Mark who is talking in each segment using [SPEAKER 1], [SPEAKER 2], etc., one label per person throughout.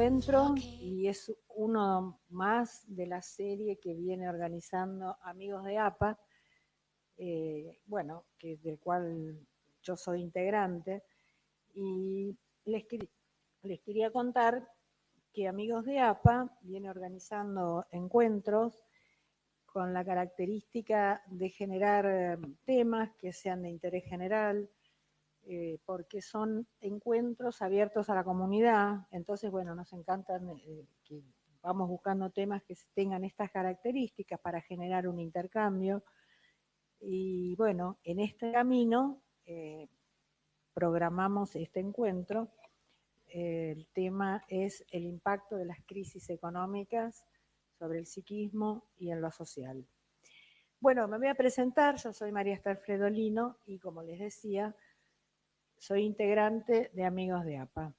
[SPEAKER 1] encuentro y es uno más de la serie que viene organizando Amigos de APA, bueno, del cual yo soy integrante, y les quería contar que Amigos de APA viene organizando encuentros con la característica de generar temas que sean de interés general, porque son encuentros abiertos a la comunidad. Entonces, bueno, nos encantan que vamos buscando temas que tengan estas características para generar un intercambio. Y bueno, en este camino programamos este encuentro. El tema es el impacto de las crisis económicas sobre el psiquismo y en lo social. Bueno, me voy a presentar. Yo soy María Esther Fredolino y, como les decía, soy integrante de Amigos de APA.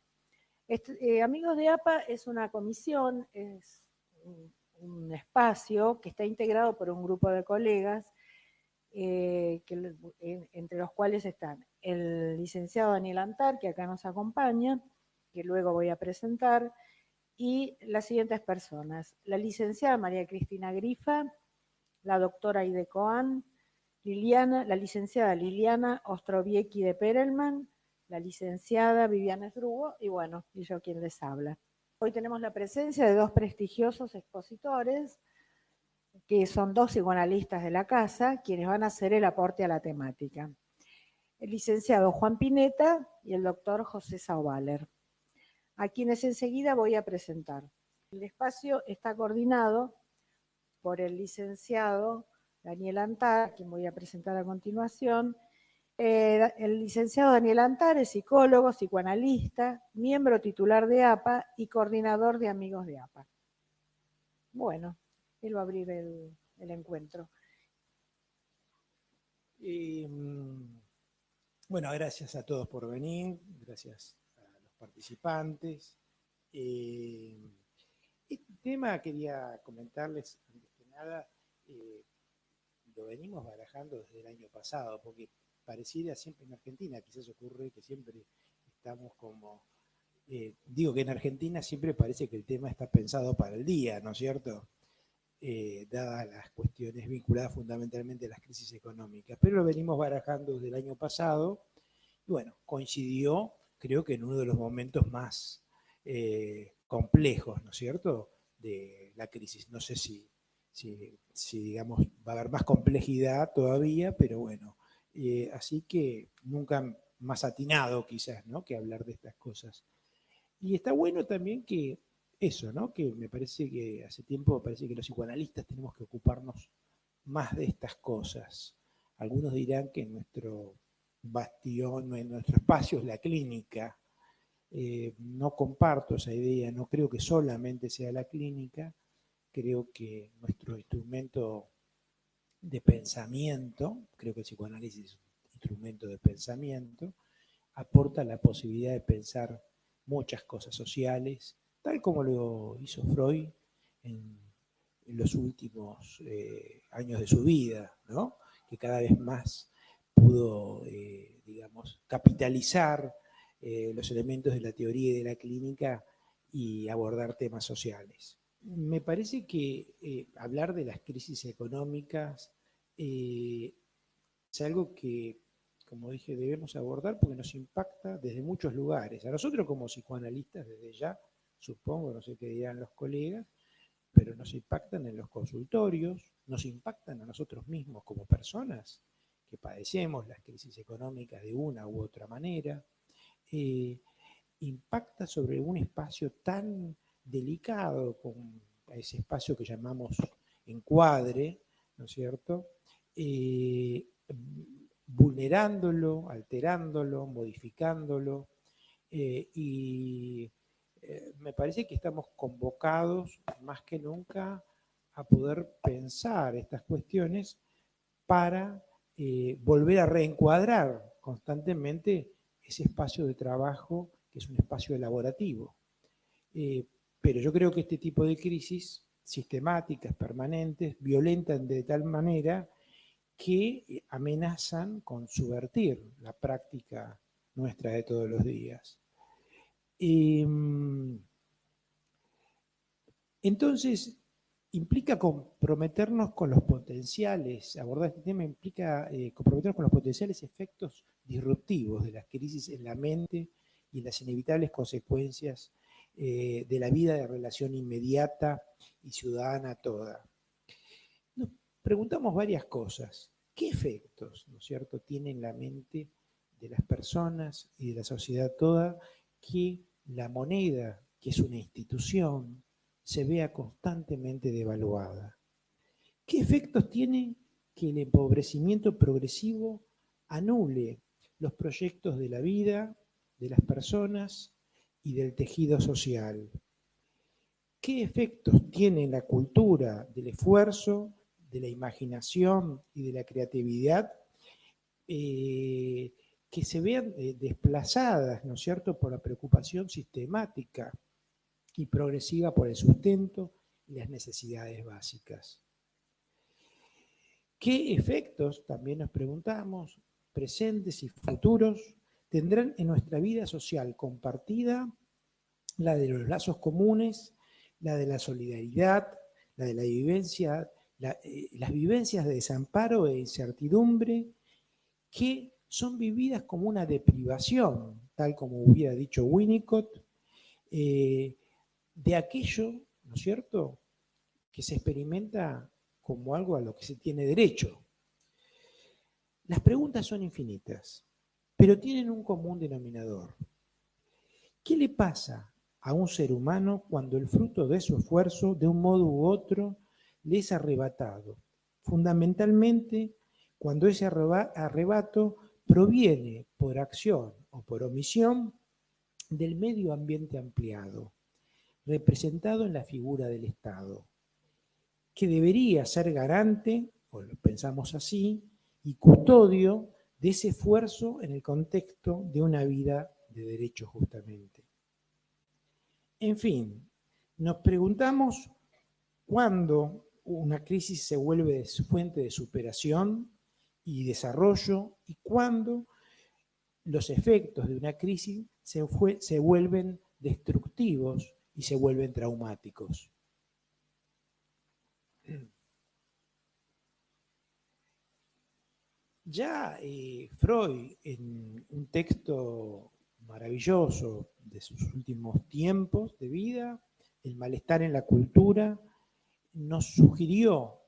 [SPEAKER 1] Amigos de APA es una comisión, es un espacio que está integrado por un grupo de colegas, entre los cuales están el licenciado Daniel Antar, que acá nos acompaña, que luego voy a presentar, y las siguientes personas: la licenciada María Cristina Grifa, la doctora Aide Coan, la licenciada Liliana Ostroviecki de Perelman, la licenciada Viviana Esdrugo y bueno, y yo quien les habla. Hoy tenemos la presencia de dos prestigiosos expositores, que son dos psicoanalistas de la casa, quienes van a hacer el aporte a la temática: el licenciado Juan Pineta y el doctor José Sauvaler, a quienes enseguida voy a presentar. El espacio está coordinado por el licenciado Daniel Antar, a quien voy a presentar a continuación. El licenciado Daniel Antar es psicólogo, psicoanalista, miembro titular de APA y coordinador de Amigos de APA. Bueno, él va a abrir el encuentro.
[SPEAKER 2] Bueno, gracias a todos por venir, gracias a los participantes. Este tema quería comentarles, antes que nada, lo venimos barajando desde el año pasado, porque pareciera siempre en Argentina, quizás ocurre que siempre estamos como, digo que en Argentina siempre parece que el tema está pensado para el día, ¿no es cierto? Dadas las cuestiones vinculadas fundamentalmente a las crisis económicas, pero lo venimos barajando desde el año pasado y bueno, coincidió creo que en uno de los momentos más complejos, ¿no es cierto?, de la crisis. No sé si digamos va a haber más complejidad todavía, pero bueno, así que nunca más atinado quizás, ¿no?, que hablar de estas cosas. Y está bueno también que eso, ¿no?, que me parece que hace tiempo parece que los psicoanalistas tenemos que ocuparnos más de estas cosas. Algunos dirán que nuestro bastión, nuestro espacio es la clínica. No comparto esa idea, no creo que solamente sea la clínica, creo que nuestro instrumento de pensamiento, creo que el psicoanálisis es un instrumento de pensamiento, aporta la posibilidad de pensar muchas cosas sociales, tal como lo hizo Freud en los últimos años de su vida, ¿no?, que cada vez más pudo, digamos, capitalizar los elementos de la teoría y de la clínica y abordar temas sociales. Me parece que hablar de las crisis económicas es algo que, como dije, debemos abordar porque nos impacta desde muchos lugares. A nosotros como psicoanalistas, desde ya, supongo, no sé qué dirán los colegas, pero nos impactan en los consultorios, nos impactan a nosotros mismos como personas que padecemos las crisis económicas de una u otra manera, impacta sobre un espacio tan delicado como ese espacio que llamamos encuadre, ¿no es cierto?, vulnerándolo, alterándolo, modificándolo, y me parece que estamos convocados más que nunca a poder pensar estas cuestiones para volver a reencuadrar constantemente ese espacio de trabajo que es un espacio elaborativo. Pero yo creo que este tipo de crisis sistemáticas, permanentes, violentan de tal manera que amenazan con subvertir la práctica nuestra de todos los días. Entonces, implica comprometernos con los potenciales, abordar este tema implica comprometernos con los potenciales efectos disruptivos de las crisis en la mente y las inevitables consecuencias de la vida de relación inmediata y ciudadana toda. Nos preguntamos varias cosas. ¿Qué efectos, ¿no es cierto?, tiene en la mente de las personas y de la sociedad toda que la moneda, que es una institución, se vea constantemente devaluada? ¿Qué efectos tiene que el empobrecimiento progresivo anule los proyectos de la vida, de las personas y del tejido social? ¿Qué efectos tiene la cultura del esfuerzo, de la imaginación y de la creatividad que se vean desplazadas, ¿no es cierto?, por la preocupación sistemática y progresiva por el sustento y las necesidades básicas? ¿Qué efectos, también nos preguntamos, presentes y futuros, tendrán en nuestra vida social compartida, la de los lazos comunes, la de la solidaridad, la de la vivencia, las vivencias de desamparo e incertidumbre, que son vividas como una deprivación, tal como hubiera dicho Winnicott, de aquello, ¿no es cierto?, que se experimenta como algo a lo que se tiene derecho. Las preguntas son infinitas, pero tienen un común denominador. ¿Qué le pasa a un ser humano cuando el fruto de su esfuerzo, de un modo u otro, le es arrebatado? Fundamentalmente, cuando ese arrebato proviene por acción o por omisión del medio ambiente ampliado, representado en la figura del Estado, que debería ser garante, o lo pensamos así, y custodio de ese esfuerzo en el contexto de una vida de derecho justamente. En fin, nos preguntamos cuándo una crisis se vuelve fuente de superación y desarrollo y cuándo los efectos de una crisis se vuelven destructivos y se vuelven traumáticos. Ya Freud, en un texto maravilloso de sus últimos tiempos de vida, El malestar en la cultura, nos sugirió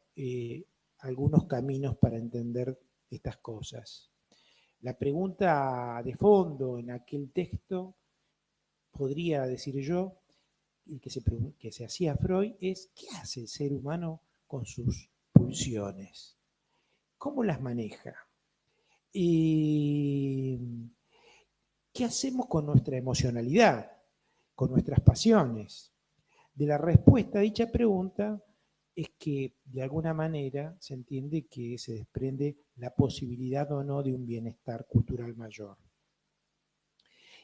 [SPEAKER 2] algunos caminos para entender estas cosas. La pregunta de fondo en aquel texto, podría decir yo, y que se hacía Freud, es ¿qué hace el ser humano con sus pulsiones? ¿Cómo las maneja? ¿Qué hacemos con nuestra emocionalidad, con nuestras pasiones? De la respuesta a dicha pregunta es que de alguna manera se entiende que se desprende la posibilidad o no de un bienestar cultural mayor.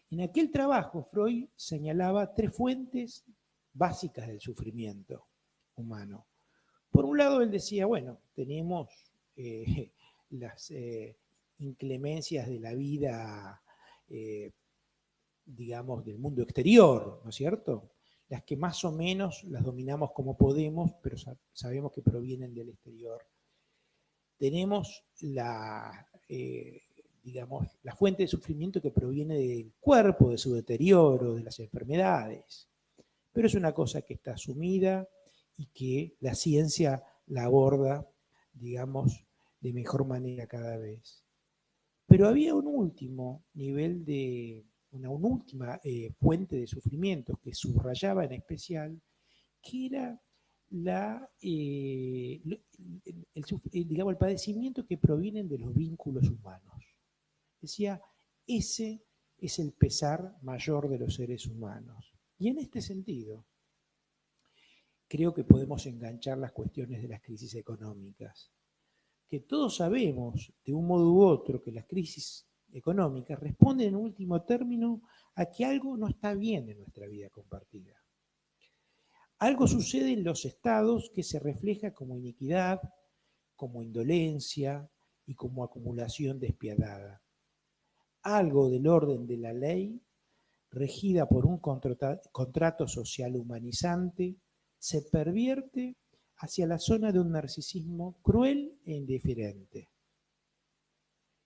[SPEAKER 2] En aquel trabajo, Freud señalaba tres fuentes básicas del sufrimiento humano. Por un lado, él decía, bueno, tenemos las inclemencias de la vida, digamos, del mundo exterior, ¿no es cierto? Las que más o menos las dominamos como podemos, pero sabemos que provienen del exterior. Tenemos digamos, la fuente de sufrimiento que proviene del cuerpo, de su deterioro, de las enfermedades. Pero es una cosa que está asumida y que la ciencia la aborda, digamos, de mejor manera cada vez. Pero había un último nivel una última fuente de sufrimiento que subrayaba en especial, que era digamos, el padecimiento que provienen de los vínculos humanos. Decía, ese es el pesar mayor de los seres humanos. Y en este sentido, creo que podemos enganchar las cuestiones de las crisis económicas. Que todos sabemos, de un modo u otro, que las crisis económicas responden en último término a que algo no está bien en nuestra vida compartida. Algo sucede en los estados que se refleja como iniquidad, como indolencia y como acumulación despiadada. Algo del orden de la ley, regida por un contrato social humanizante, se pervierte hacia la zona de un narcisismo cruel e indiferente.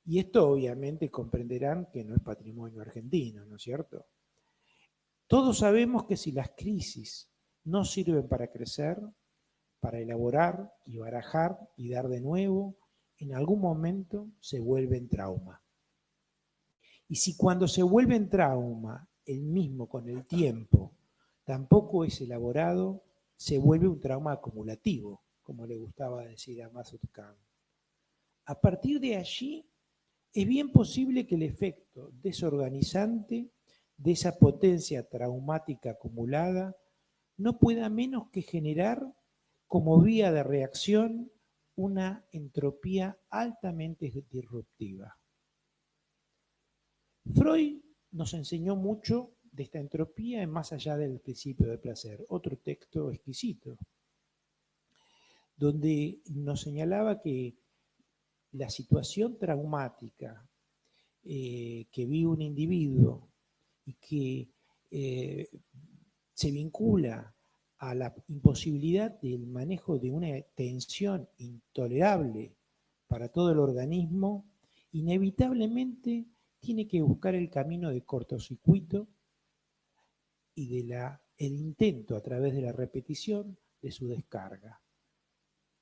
[SPEAKER 2] Y esto obviamente comprenderán que no es patrimonio argentino, ¿no es cierto? Todos sabemos que si las crisis no sirven para crecer, para elaborar y barajar y dar de nuevo, en algún momento se vuelven trauma. Y si cuando se vuelven trauma, el mismo con el tiempo tampoco es elaborado, se vuelve un trauma acumulativo, como le gustaba decir a Masud Khan. A partir de allí, es bien posible que el efecto desorganizante de esa potencia traumática acumulada no pueda menos que generar como vía de reacción una entropía altamente disruptiva. Freud nos enseñó mucho de esta entropía en Más allá del principio del placer, otro texto exquisito, donde nos señalaba que la situación traumática que vive un individuo y que se vincula a la imposibilidad del manejo de una tensión intolerable para todo el organismo, inevitablemente tiene que buscar el camino de cortocircuito y el intento a través de la repetición de su descarga.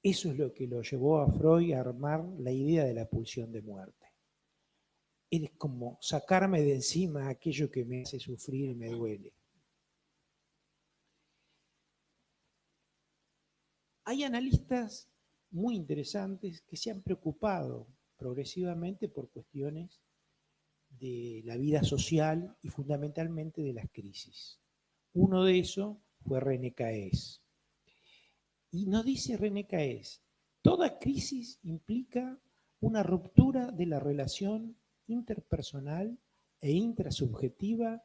[SPEAKER 2] Eso es lo que lo llevó a Freud a armar la idea de la pulsión de muerte. Es como sacarme de encima aquello que me hace sufrir y me duele. Hay analistas muy interesantes que se han preocupado progresivamente por cuestiones de la vida social y fundamentalmente de las crisis. Uno de esos fue René Caes. Y nos dice René Caes, toda crisis implica una ruptura de la relación interpersonal e intrasubjetiva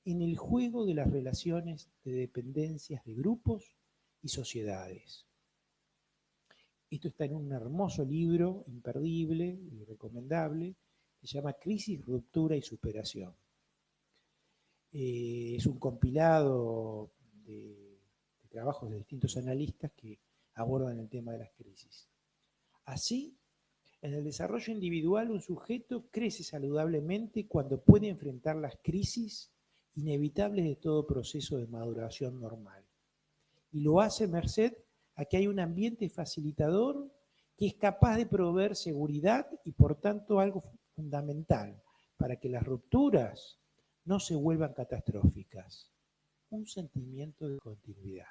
[SPEAKER 2] en el juego de las relaciones de dependencias de grupos y sociedades. Esto está en un hermoso libro, imperdible y recomendable, que se llama Crisis, Ruptura y Superación. Es un compilado de trabajos de distintos analistas que abordan el tema de las crisis. Así, en el desarrollo individual, un sujeto crece saludablemente cuando puede enfrentar las crisis inevitables de todo proceso de maduración normal. Y lo hace merced a que hay un ambiente facilitador que es capaz de proveer seguridad y por tanto algo fundamental para que las rupturas no se vuelvan catastróficas, un sentimiento de continuidad.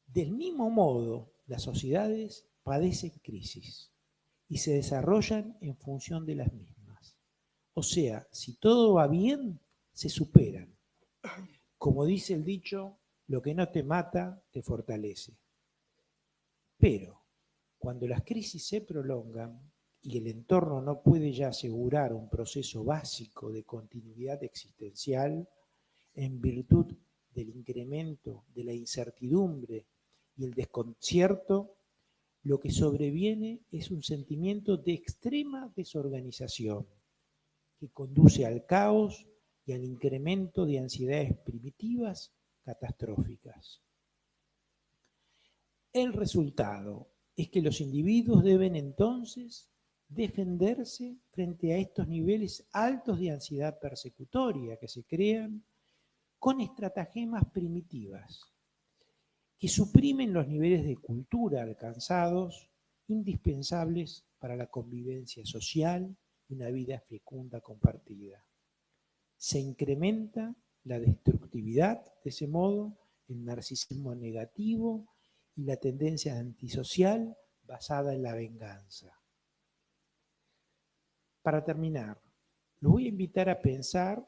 [SPEAKER 2] Del mismo modo, las sociedades padecen crisis y se desarrollan en función de las mismas. O sea, si todo va bien, se superan. Como dice el dicho, lo que no te mata, te fortalece. Pero, cuando las crisis se prolongan y el entorno no puede ya asegurar un proceso básico de continuidad existencial, en virtud del incremento de la incertidumbre y el desconcierto, lo que sobreviene es un sentimiento de extrema desorganización que conduce al caos y al incremento de ansiedades primitivas catastróficas. El resultado es que los individuos deben entonces defenderse frente a estos niveles altos de ansiedad persecutoria que se crean con estratagemas primitivas que suprimen los niveles de cultura alcanzados indispensables para la convivencia social y una vida fecunda compartida. Se incrementa la destructividad, de ese modo, el narcisismo negativo y la tendencia antisocial basada en la venganza. Para terminar, los voy a invitar a pensar,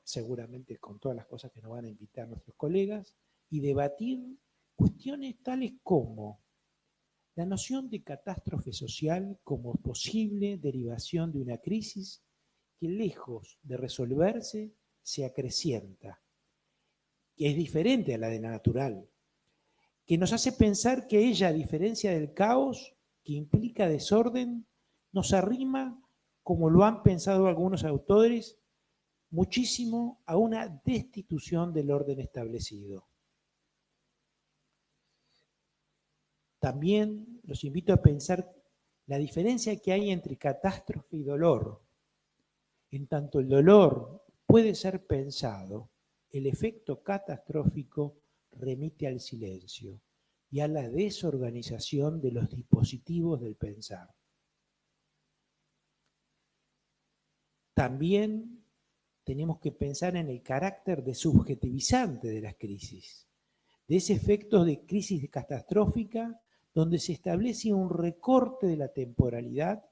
[SPEAKER 2] seguramente con todas las cosas que nos van a invitar nuestros colegas, y debatir cuestiones tales como la noción de catástrofe social como posible derivación de una crisis que lejos de resolverse se acrecienta, que es diferente a la de la natural, que nos hace pensar que ella, a diferencia del caos que implica desorden, nos arrima, como lo han pensado algunos autores, muchísimo a una destitución del orden establecido. También los invito a pensar la diferencia que hay entre catástrofe y dolor. En tanto el dolor puede ser pensado, el efecto catastrófico remite al silencio y a la desorganización de los dispositivos del pensar. También tenemos que pensar en el carácter desubjetivizante de las crisis, de ese efecto de crisis catastrófica donde se establece un recorte de la temporalidad,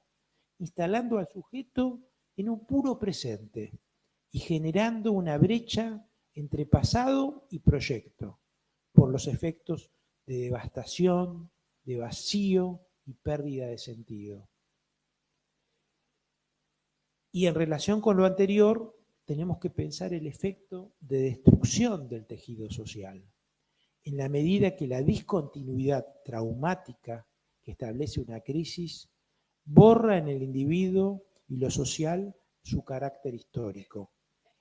[SPEAKER 2] instalando al sujeto en un puro presente y generando una brecha entre pasado y proyecto, por los efectos de devastación, de vacío y pérdida de sentido. Y en relación con lo anterior, tenemos que pensar el efecto de destrucción del tejido social. En la medida que la discontinuidad traumática que establece una crisis borra en el individuo y lo social su carácter histórico,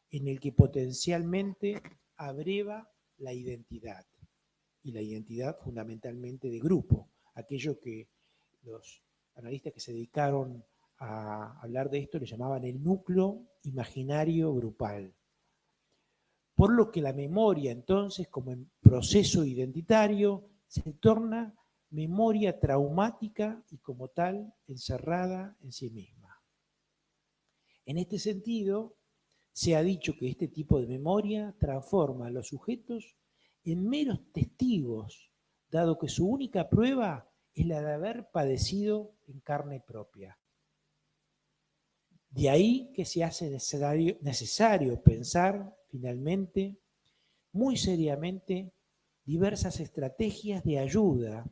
[SPEAKER 2] en el que potencialmente abreva la identidad, y la identidad fundamentalmente de grupo, aquello que los analistas que se dedicaron a hablar de esto le llamaban el núcleo imaginario grupal. Por lo que la memoria entonces, como en proceso identitario, se torna memoria traumática y como tal encerrada en sí misma. En este sentido, se ha dicho que este tipo de memoria transforma a los sujetos en meros testigos, dado que su única prueba es la de haber padecido en carne propia. De ahí que se hace necesario pensar, finalmente, muy seriamente, diversas estrategias de ayuda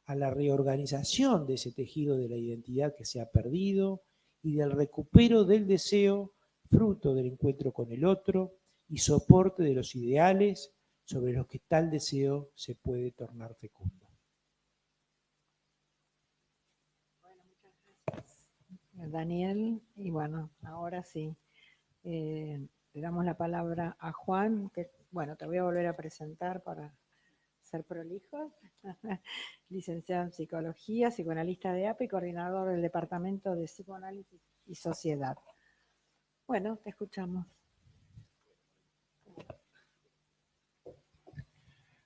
[SPEAKER 2] a la reorganización de ese tejido de la identidad que se ha perdido y del recupero del deseo, fruto del encuentro con el otro y soporte de los ideales sobre los que tal deseo se puede tornar fecundo.
[SPEAKER 1] Bueno, muchas gracias, Daniel. Y bueno, ahora sí, le damos la palabra a Juan, que bueno, te voy a volver a presentar para ser prolijo. Licenciado en Psicología, psicoanalista de APA y coordinador del Departamento de Psicoanálisis y Sociedad. Bueno, te escuchamos.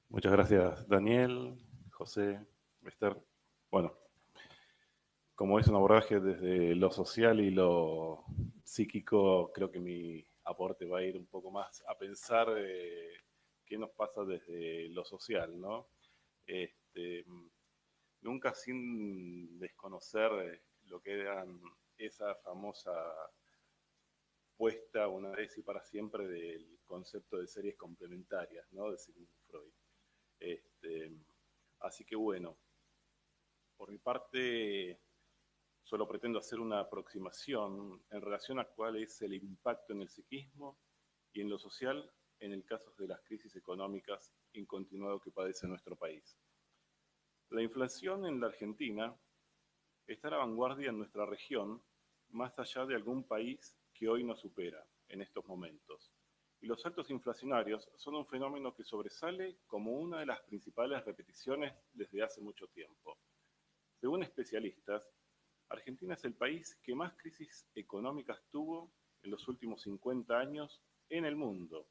[SPEAKER 3] Muchas gracias, Daniel, José, Esther. Bueno, como es un abordaje desde lo social y lo psíquico, creo que mi aporte va a ir un poco más a pensar qué nos pasa desde lo social, ¿no? Nunca sin desconocer lo que eran esa famosa puesta una vez y para siempre del concepto de series complementarias, ¿no? De Sigmund Freud. Así que bueno, por mi parte, solo pretendo hacer una aproximación en relación a cuál es el impacto en el psiquismo y en lo social en el caso de las crisis económicas incontinuado que padece nuestro país. La inflación en la Argentina está a la vanguardia en nuestra región, más allá de algún país que hoy nos supera en estos momentos. Y los saltos inflacionarios son un fenómeno que sobresale como una de las principales repeticiones desde hace mucho tiempo. Según especialistas, Argentina es el país que más crisis económicas tuvo en los últimos 50 años en el mundo.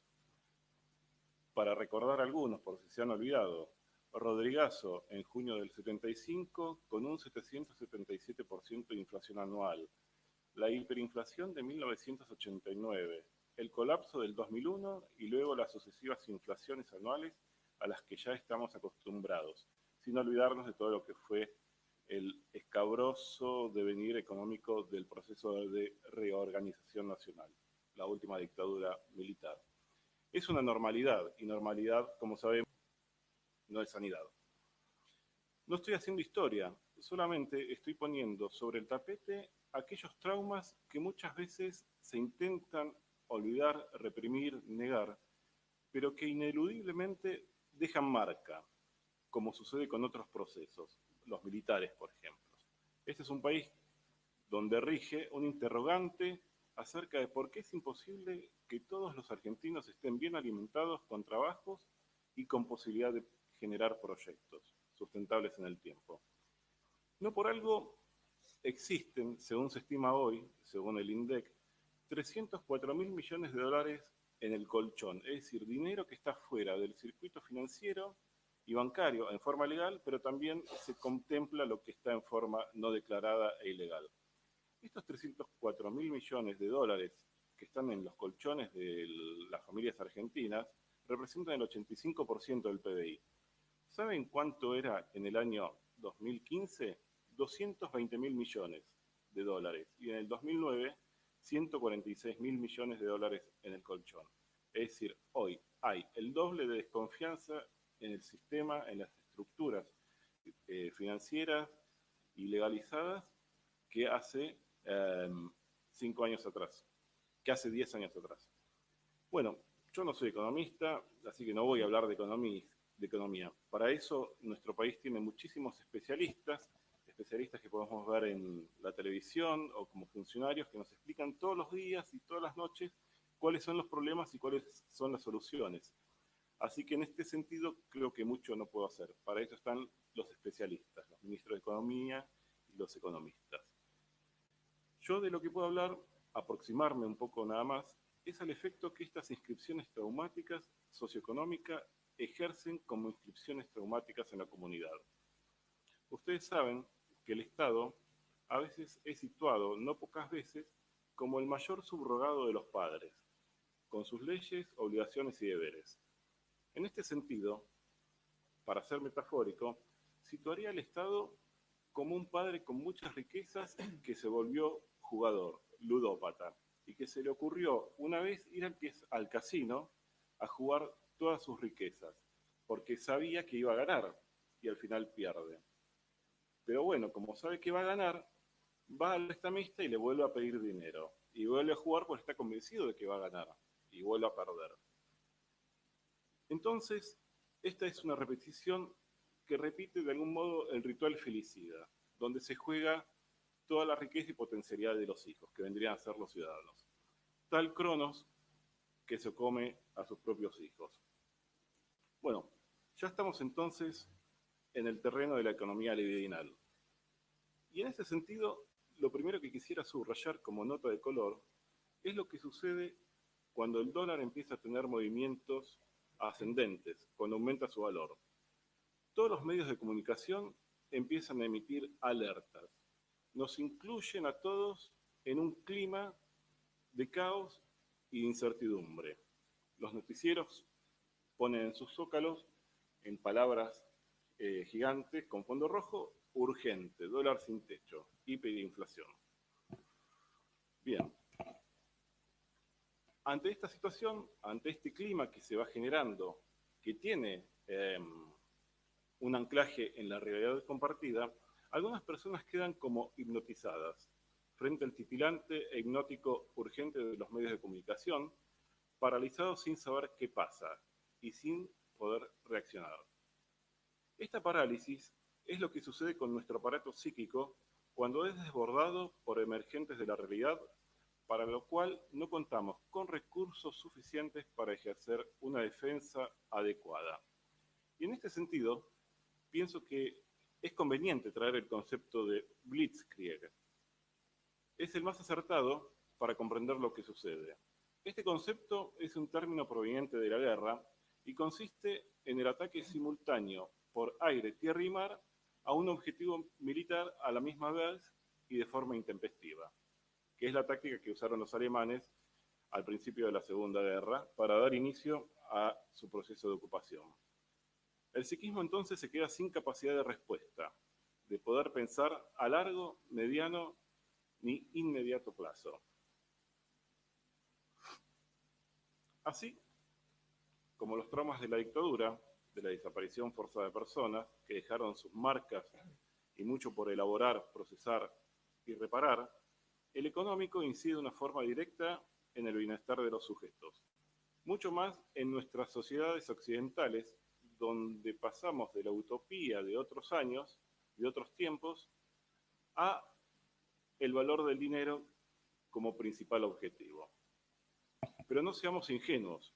[SPEAKER 3] Para recordar algunos, por si se han olvidado, Rodrigazo en junio del 75 con un 777% de inflación anual, la hiperinflación de 1989, el colapso del 2001 y luego las sucesivas inflaciones anuales a las que ya estamos acostumbrados, sin olvidarnos de todo lo que fue el escabroso devenir económico del proceso de reorganización nacional, la última dictadura militar. Es una normalidad, y normalidad, como sabemos, no es sanidad. No estoy haciendo historia, solamente estoy poniendo sobre el tapete aquellos traumas que muchas veces se intentan olvidar, reprimir, negar, pero que ineludiblemente dejan marca, como sucede con otros procesos, los militares, por ejemplo. Este es un país donde rige un interrogante acerca de por qué es imposible que todos los argentinos estén bien alimentados con trabajos y con posibilidad de generar proyectos. sustentables en el tiempo. No por algo existen, según se estima hoy, según el INDEC, 304.000 millones de dólares en el colchón, es decir, dinero que está fuera del circuito financiero y bancario en forma legal, pero también se contempla lo que está en forma no declarada e ilegal. Estos 304.000 millones de dólares que están en los colchones de las familias argentinas representan el 85% del PBI. ¿Saben cuánto era en el año 2015? 220.000 millones de dólares. Y en el 2009, 146.000 millones de dólares en el colchón. Es decir, hoy hay el doble de desconfianza en el sistema, en las estructuras financieras y legalizadas que hace 5 años atrás, que hace 10 años atrás. Bueno, yo no soy economista, así que no voy a hablar de economía. Para eso nuestro país tiene muchísimos especialistas que podemos ver en la televisión o como funcionarios que nos explican todos los días y todas las noches cuáles son los problemas y cuáles son las soluciones. Así que en este sentido creo que mucho no puedo hacer. Para eso están los especialistas, los ministros de Economía y los economistas. Yo de lo que puedo hablar, aproximarme un poco nada más, es al efecto que estas inscripciones traumáticas socioeconómicas ejercen como inscripciones traumáticas en la comunidad. Ustedes saben que el Estado a veces es situado, no pocas veces, como el mayor subrogado de los padres, con sus leyes, obligaciones y deberes. En este sentido, para ser metafórico, situaría al Estado como un padre con muchas riquezas que se volvió jugador, ludópata, y que se le ocurrió una vez ir al casino a jugar todas sus riquezas, porque sabía que iba a ganar y al final pierde. Pero bueno, como sabe que va a ganar, va al prestamista y le vuelve a pedir dinero. Y vuelve a jugar porque está convencido de que va a ganar. Y vuelve a perder. Entonces, esta es una repetición que repite de algún modo el ritual felicida, donde se juega toda la riqueza y potencialidad de los hijos, que vendrían a ser los ciudadanos. Tal Cronos que se come a sus propios hijos. Bueno, ya estamos entonces en el terreno de la economía libidinal. Y en ese sentido, lo primero que quisiera subrayar como nota de color es lo que sucede cuando el dólar empieza a tener movimientos ascendentes, cuando aumenta su valor. Todos los medios de comunicación empiezan a emitir alertas. Nos incluyen a todos en un clima de caos y de incertidumbre. Los noticieros ponen en sus zócalos, en palabras gigantes con fondo rojo, urgente, dólar sin techo, hiperinflación. Bien. Ante esta situación, ante este clima que se va generando, que tiene un anclaje en la realidad compartida, algunas personas quedan como hipnotizadas frente al titilante e hipnótico urgente de los medios de comunicación, paralizados sin saber qué pasa y sin poder reaccionar. Esta parálisis es lo que sucede con nuestro aparato psíquico cuando es desbordado por emergentes de la realidad, para lo cual no contamos con recursos suficientes para ejercer una defensa adecuada. Y en este sentido, pienso que es conveniente traer el concepto de Blitzkrieg. Es el más acertado para comprender lo que sucede. Este concepto es un término proveniente de la guerra y consiste en el ataque simultáneo por aire, tierra y mar a un objetivo militar a la misma vez y de forma intempestiva, que es la táctica que usaron los alemanes al principio de la Segunda Guerra para dar inicio a su proceso de ocupación. El psiquismo entonces se queda sin capacidad de respuesta, de poder pensar a largo, mediano ni inmediato plazo. Así como los traumas de la dictadura, de la desaparición forzada de personas que dejaron sus marcas y mucho por elaborar, procesar y reparar, el económico incide de una forma directa en el bienestar de los sujetos. Mucho más en nuestras sociedades occidentales, donde pasamos de la utopía de otros años, de otros tiempos, a el valor del dinero como principal objetivo. Pero no seamos ingenuos.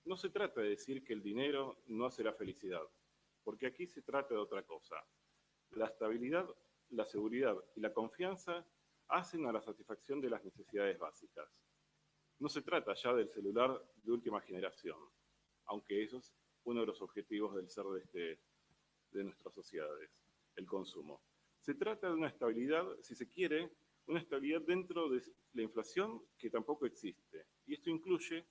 [SPEAKER 3] No se trata de decir que el dinero no hace la felicidad. porque aquí se trata de otra cosa. La estabilidad, la seguridad y la confianza hacen a la satisfacción de las necesidades básicas. No se trata ya del celular de última generación, aunque eso es uno de los objetivos del ser de nuestras sociedades, el consumo. Se trata de una estabilidad, si se quiere, una estabilidad dentro de la inflación que tampoco existe. Y esto incluye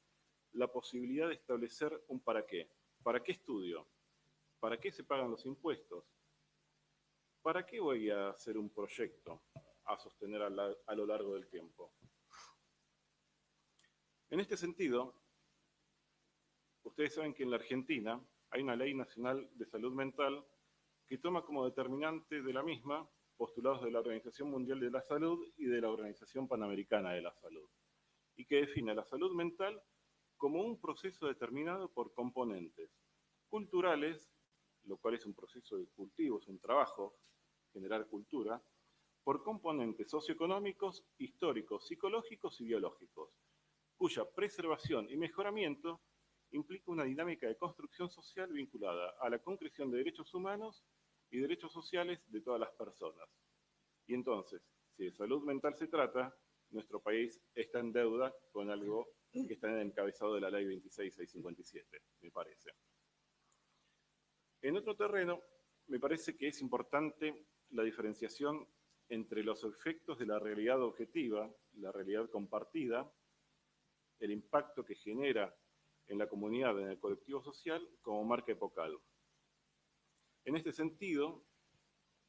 [SPEAKER 3] la posibilidad de establecer un para qué. ¿Para qué estudio? ¿Para qué se pagan los impuestos? ¿Para qué voy a hacer un proyecto a sostener a lo largo del tiempo? En este sentido, ustedes saben que en la Argentina hay una ley nacional de salud mental que toma como determinante de la misma postulados de la Organización Mundial de la Salud y de la Organización Panamericana de la Salud, y que define la salud mental como un proceso determinado por componentes culturales, lo cual es un proceso de cultivo, es un trabajo, generar cultura, por componentes socioeconómicos, históricos, psicológicos y biológicos, cuya preservación y mejoramiento implica una dinámica de construcción social vinculada a la concreción de derechos humanos y derechos sociales de todas las personas. Y entonces, si de salud mental se trata, nuestro país está en deuda con algo que está en el encabezado de la ley 26657, me parece. En otro terreno, me parece que es importante la diferenciación entre los efectos de la realidad objetiva, la realidad compartida, el impacto que genera en la comunidad, en el colectivo social, como marca epocal. En este sentido,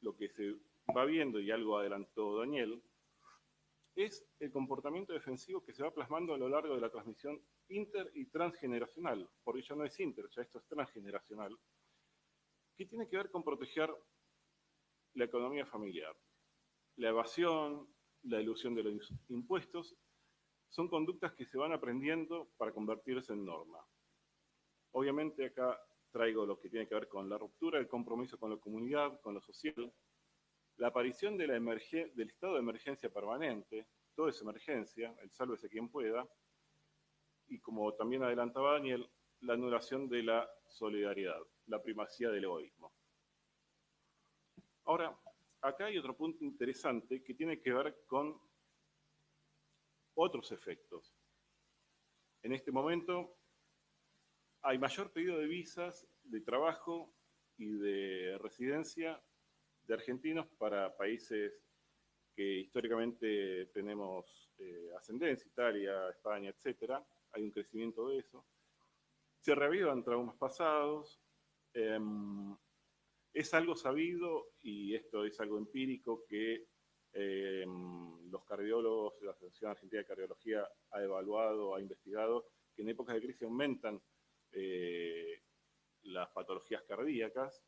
[SPEAKER 3] lo que se va viendo, y algo adelantó Daniel, es el comportamiento defensivo que se va plasmando a lo largo de la transmisión inter y transgeneracional, porque ya no es inter, ya esto es transgeneracional, que tiene que ver con proteger la economía familiar. La evasión, la elusión de los impuestos, son conductas que se van aprendiendo para convertirse en norma. Obviamente acá traigo lo que tiene que ver con la ruptura, el compromiso con la comunidad, con lo social, la aparición de del estado de emergencia permanente, todo es emergencia, el sálvese quien pueda, y como también adelantaba Daniel, la anulación de la solidaridad, la primacía del egoísmo. Ahora, acá hay otro punto interesante que tiene que ver con otros efectos. En este momento hay mayor pedido de visas, de trabajo y de residencia de argentinos para países que históricamente tenemos ascendencia, Italia, España, etc. Hay un crecimiento de eso. Se reavivan traumas pasados. Es algo sabido, y esto es algo empírico, que los cardiólogos, la Asociación Argentina de Cardiología ha evaluado, ha investigado, que en épocas de crisis aumentan las patologías cardíacas.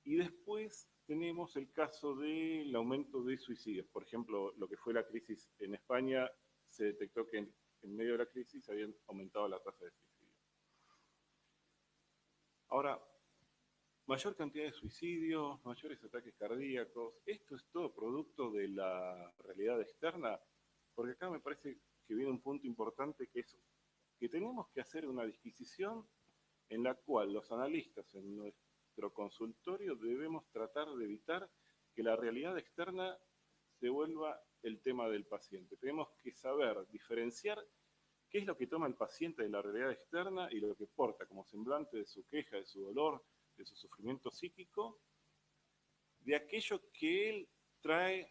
[SPEAKER 3] Y después tenemos el caso del aumento de suicidios. Por ejemplo, lo que fue la crisis en España, se detectó que en medio de la crisis habían aumentado la tasa de suicidio. Ahora, mayor cantidad de suicidios, mayores ataques cardíacos, ¿esto es todo producto de la realidad externa? Porque acá me parece que viene un punto importante, que es que tenemos que hacer una disquisición en la cual los analistas en nuestro consultorio debemos tratar de evitar que la realidad externa se vuelva el tema del paciente. Tenemos que saber diferenciar qué es lo que toma el paciente de la realidad externa y lo que porta como semblante de su queja, de su dolor, de su sufrimiento psíquico, de aquello que él trae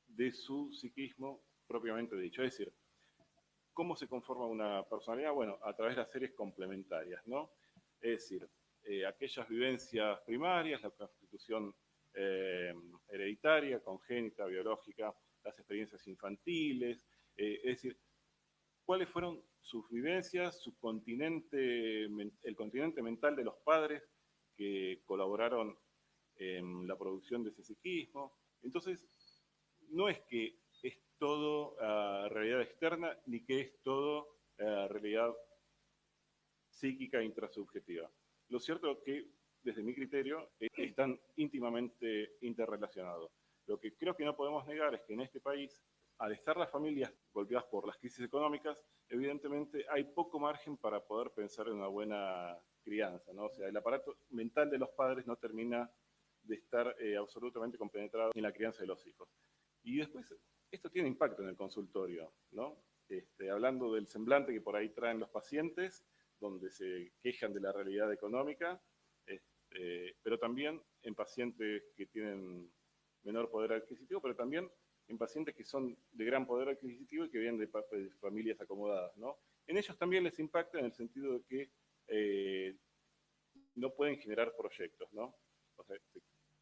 [SPEAKER 3] de su psiquismo propiamente dicho. Es decir, ¿cómo se conforma una personalidad? Bueno, a través de las series complementarias, ¿no? Es decir, aquellas vivencias primarias, la constitución hereditaria, congénita, biológica, las experiencias infantiles, es decir, cuáles fueron sus vivencias, el continente mental de los padres que colaboraron en la producción de ese psiquismo. Entonces, no es que es todo realidad externa, ni que es todo realidad psíquica intrasubjetiva. Lo cierto es que, desde mi criterio, están íntimamente interrelacionados. Lo que creo que no podemos negar es que en este país, al estar las familias golpeadas por las crisis económicas, evidentemente hay poco margen para poder pensar en una buena crianza, ¿no? O sea, el aparato mental de los padres no termina de estar absolutamente compenetrado en la crianza de los hijos. Y después, esto tiene impacto en el consultorio, ¿no? Hablando del semblante que por ahí traen los pacientes, donde se quejan de la realidad económica, pero también en pacientes que tienen menor poder adquisitivo, pero también en pacientes que son de gran poder adquisitivo y que vienen de familias acomodadas, ¿no? En ellos también les impacta en el sentido de que no pueden generar proyectos, ¿no? O sea,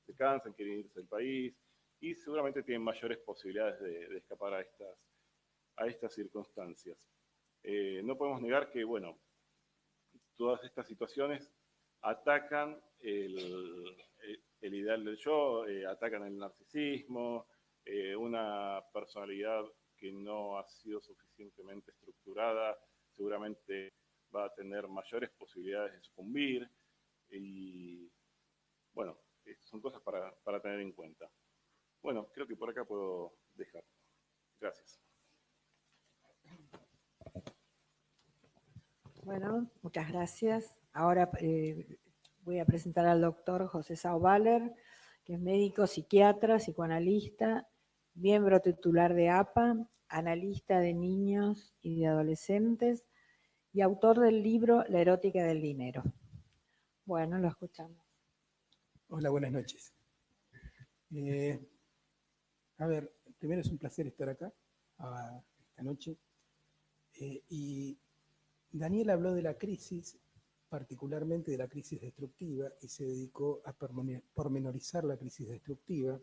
[SPEAKER 3] se cansan, quieren irse del país y seguramente tienen mayores posibilidades de escapar a estas circunstancias. No podemos negar que, bueno, todas estas situaciones atacan el ideal del yo, atacan el narcisismo, una personalidad que no ha sido suficientemente estructurada, seguramente va a tener mayores posibilidades de sucumbir y, bueno, son cosas para tener en cuenta. Bueno, creo que por acá puedo dejar. Gracias.
[SPEAKER 1] Bueno, muchas gracias. Ahora voy a presentar al doctor José Sauvaler, que es médico, psiquiatra, psicoanalista, miembro titular de APA, analista de niños y de adolescentes y autor del libro La erótica del dinero. Bueno, lo escuchamos.
[SPEAKER 4] Hola, buenas noches. A ver, primero es un placer estar acá esta noche. Y Daniel habló de la crisis, particularmente de la crisis destructiva, y se dedicó a pormenorizar la crisis destructiva.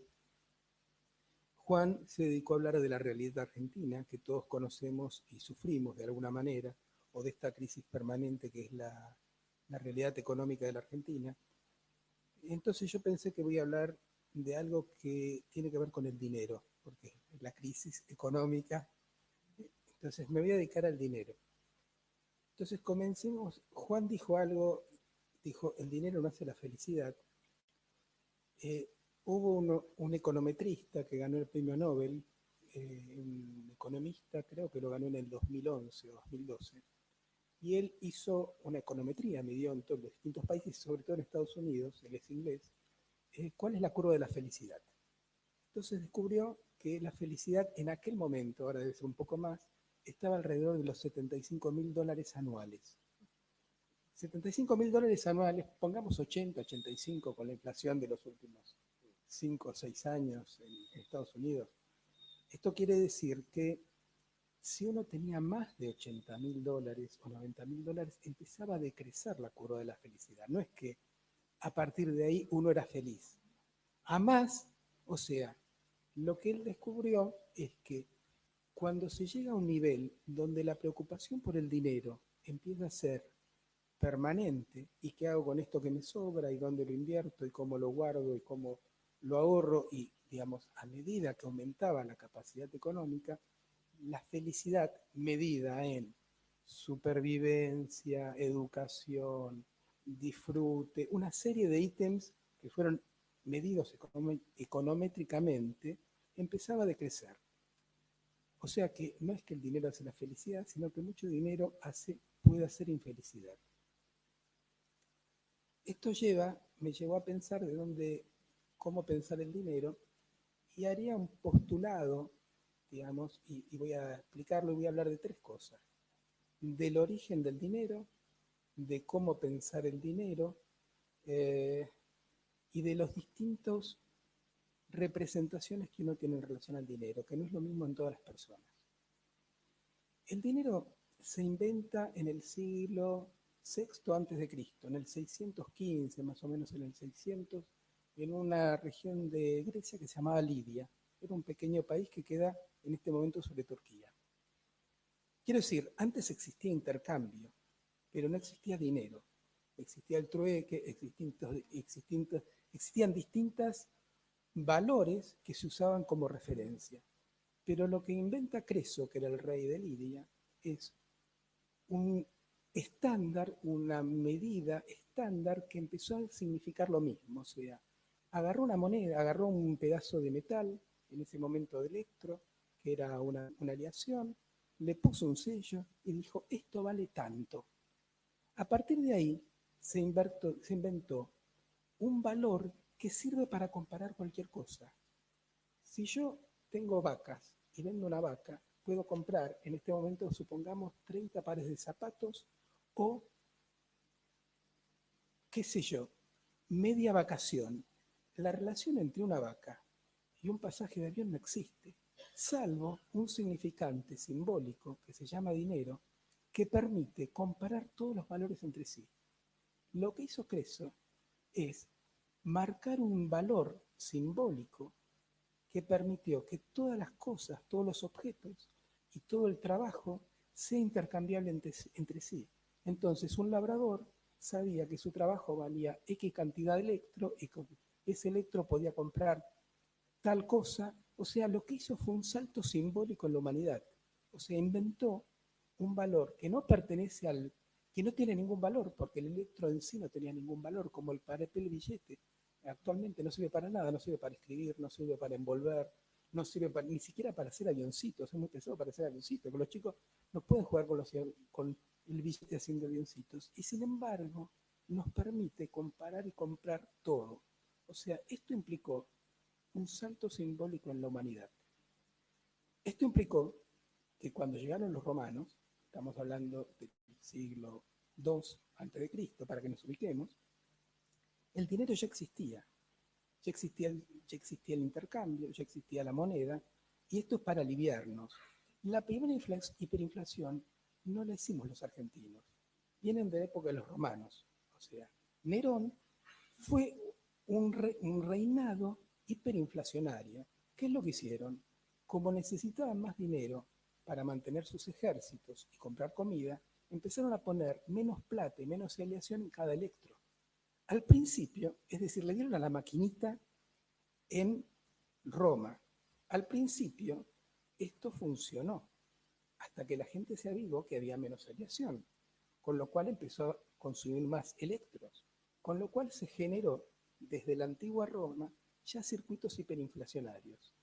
[SPEAKER 4] Juan se dedicó a hablar de la realidad argentina, que todos conocemos y sufrimos de alguna manera, o de esta crisis permanente que es la realidad económica de la Argentina. Entonces yo pensé que voy a hablar de algo que tiene que ver con el dinero, porque la crisis económica, entonces me voy a dedicar al dinero. Entonces comencemos. Juan dijo algo, dijo, el dinero no hace la felicidad. Hubo un econometrista que ganó el premio Nobel, un economista, creo que lo ganó en el 2011 o 2012, y él hizo una econometría, midió en todos los distintos países, sobre todo en Estados Unidos, él es inglés, cuál es la curva de la felicidad. Entonces descubrió que la felicidad en aquel momento, ahora debe ser un poco más, estaba alrededor de los $75.000 anuales. $75.000 anuales, pongamos 80, 85 con la inflación de los últimos 5 o 6 años en Estados Unidos. Esto quiere decir que si uno tenía más de $80.000 o $90.000, empezaba a decrecer la curva de la felicidad. No es que a partir de ahí uno era feliz. A más, o sea, lo que él descubrió es que cuando se llega a un nivel donde la preocupación por el dinero empieza a ser permanente, y qué hago con esto que me sobra, y dónde lo invierto, y cómo lo guardo, y cómo lo ahorro, y digamos, a medida que aumentaba la capacidad económica, la felicidad medida en supervivencia, educación, disfrute, una serie de ítems que fueron medidos econométricamente, empezaba a decrecer. O sea que no es que el dinero hace la felicidad, sino que mucho dinero puede hacer infelicidad. Esto me llevó a pensar cómo pensar el dinero, y haría un postulado, digamos, y voy a explicarlo y voy a hablar de 3 cosas. Del origen del dinero, de cómo pensar el dinero, y de los distintos representaciones que uno tiene en relación al dinero, que no es lo mismo en todas las personas. El dinero se inventa en el siglo VI a.C., en el 615, más o menos en el 600, en una región de Grecia que se llamaba Lidia. Era un pequeño país que queda en este momento sobre Turquía. Quiero decir, antes existía intercambio, pero no existía dinero. Existía el trueque, existían distintos valores que se usaban como referencia. Pero lo que inventa Creso, que era el rey de Lidia, es un estándar, una medida estándar que empezó a significar lo mismo. O sea, agarró una moneda, agarró un pedazo de metal, en ese momento de electro, que era una aleación, le puso un sello y dijo, esto vale tanto. A partir de ahí se inventó un valor que sirve para comparar cualquier cosa. Si yo tengo vacas y vendo una vaca, puedo comprar en este momento, supongamos, 30 pares de zapatos o, qué sé yo, media vacación. La relación entre una vaca y un pasaje de avión no existe, salvo un significante simbólico que se llama dinero, que permite comparar todos los valores entre sí. Lo que hizo Creso es marcar un valor simbólico que permitió que todas las cosas, todos los objetos y todo el trabajo sea intercambiable entre sí. Entonces, un labrador sabía que su trabajo valía X cantidad de electro y con ese electro podía comprar tal cosa. O sea, lo que hizo fue un salto simbólico en la humanidad. O sea, inventó un valor que no pertenece al, que no tiene ningún valor, porque el electro en sí no tenía ningún valor, como el papel billete. Actualmente no sirve para nada, no sirve para escribir, no sirve para envolver, no sirve para, ni siquiera para hacer avioncitos, es muy pesado para hacer avioncitos, porque los chicos no pueden jugar con el billete haciendo avioncitos, y sin embargo nos permite comparar y comprar todo. O sea, esto implicó un salto simbólico en la humanidad. Esto implicó que cuando llegaron los romanos, estamos hablando del siglo II a.C., para que nos ubiquemos, el dinero ya existía el intercambio, ya existía la moneda, y esto es para aliviarnos. La primera hiperinflación no la hicimos los argentinos, vienen de la época de los romanos. O sea, Nerón fue un reinado hiperinflacionario. ¿Qué es lo que hicieron? Como necesitaban más dinero para mantener sus ejércitos y comprar comida, empezaron a poner menos plata y menos aleación en cada electro. Al principio, es decir, le dieron a la maquinita en Roma. Al principio, esto funcionó, hasta que la gente se avivó que había menos aleación, con lo cual empezó a consumir más electros, con lo cual se generó desde la antigua Roma ya circuitos hiperinflacionarios.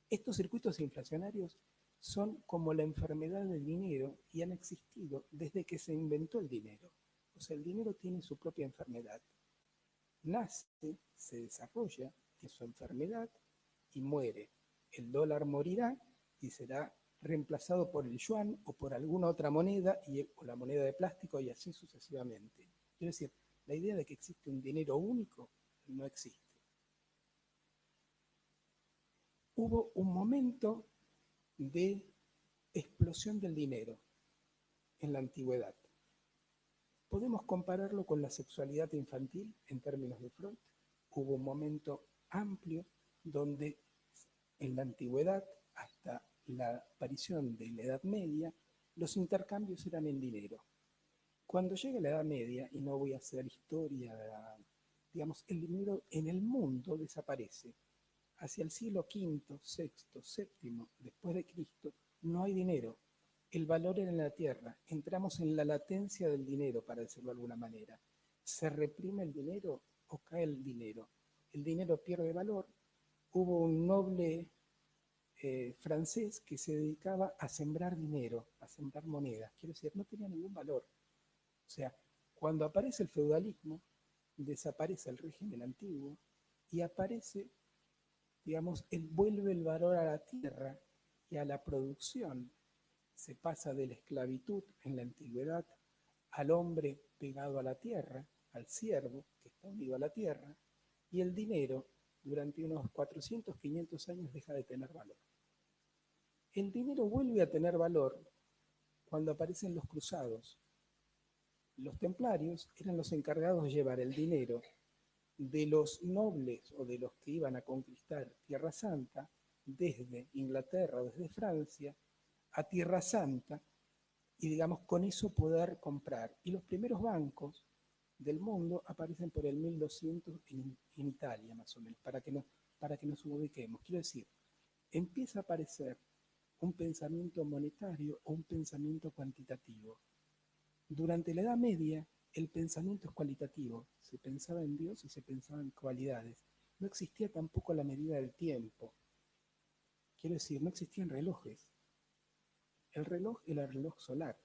[SPEAKER 4] Estos circuitos inflacionarios son como la enfermedad del dinero y han existido desde que se inventó el dinero. O sea, el dinero tiene su propia enfermedad. Nace, se desarrolla en su enfermedad y muere. El dólar morirá y será reemplazado por el yuan o por alguna otra moneda o la moneda de plástico y así sucesivamente. Es decir, la idea de que existe un dinero único no existe. Hubo un momento de explosión del dinero en la antigüedad. Podemos compararlo con la sexualidad infantil en términos de Freud. Hubo un momento amplio donde en la antigüedad, hasta la aparición de la Edad Media, los intercambios eran en dinero. Cuando llega la Edad Media, y no voy a hacer historia, digamos, el dinero en el mundo desaparece. Hacia el siglo V, VI, VII, después de Cristo, no hay dinero. El valor era en la tierra. Entramos en la latencia del dinero, para decirlo de alguna manera. ¿Se reprime el dinero o cae el dinero? El dinero pierde valor. Hubo un noble francés que se dedicaba a sembrar dinero, a sembrar monedas. Quiero decir, no tenía ningún valor. O sea, cuando aparece el feudalismo, desaparece el régimen antiguo y aparece, digamos, vuelve el valor a la tierra y a la producción. Se pasa de la esclavitud en la antigüedad al hombre pegado a la tierra, al siervo que está unido a la tierra, y el dinero durante unos 400, 500 años deja de tener valor. El dinero vuelve a tener valor cuando aparecen los cruzados. Los templarios eran los encargados de llevar el dinero de los nobles o de los que iban a conquistar Tierra Santa desde Inglaterra, desde Francia, a Tierra Santa, y digamos con eso poder comprar. Y los primeros bancos del mundo aparecen por el 1200 en Italia, más o menos, para que nos ubiquemos. Quiero decir, empieza a aparecer un pensamiento monetario o un pensamiento cuantitativo. Durante la Edad Media, el pensamiento es cualitativo. Se pensaba en Dios y se pensaba en cualidades. No existía tampoco la medida del tiempo. Quiero decir, no existían relojes. El reloj era el reloj solar.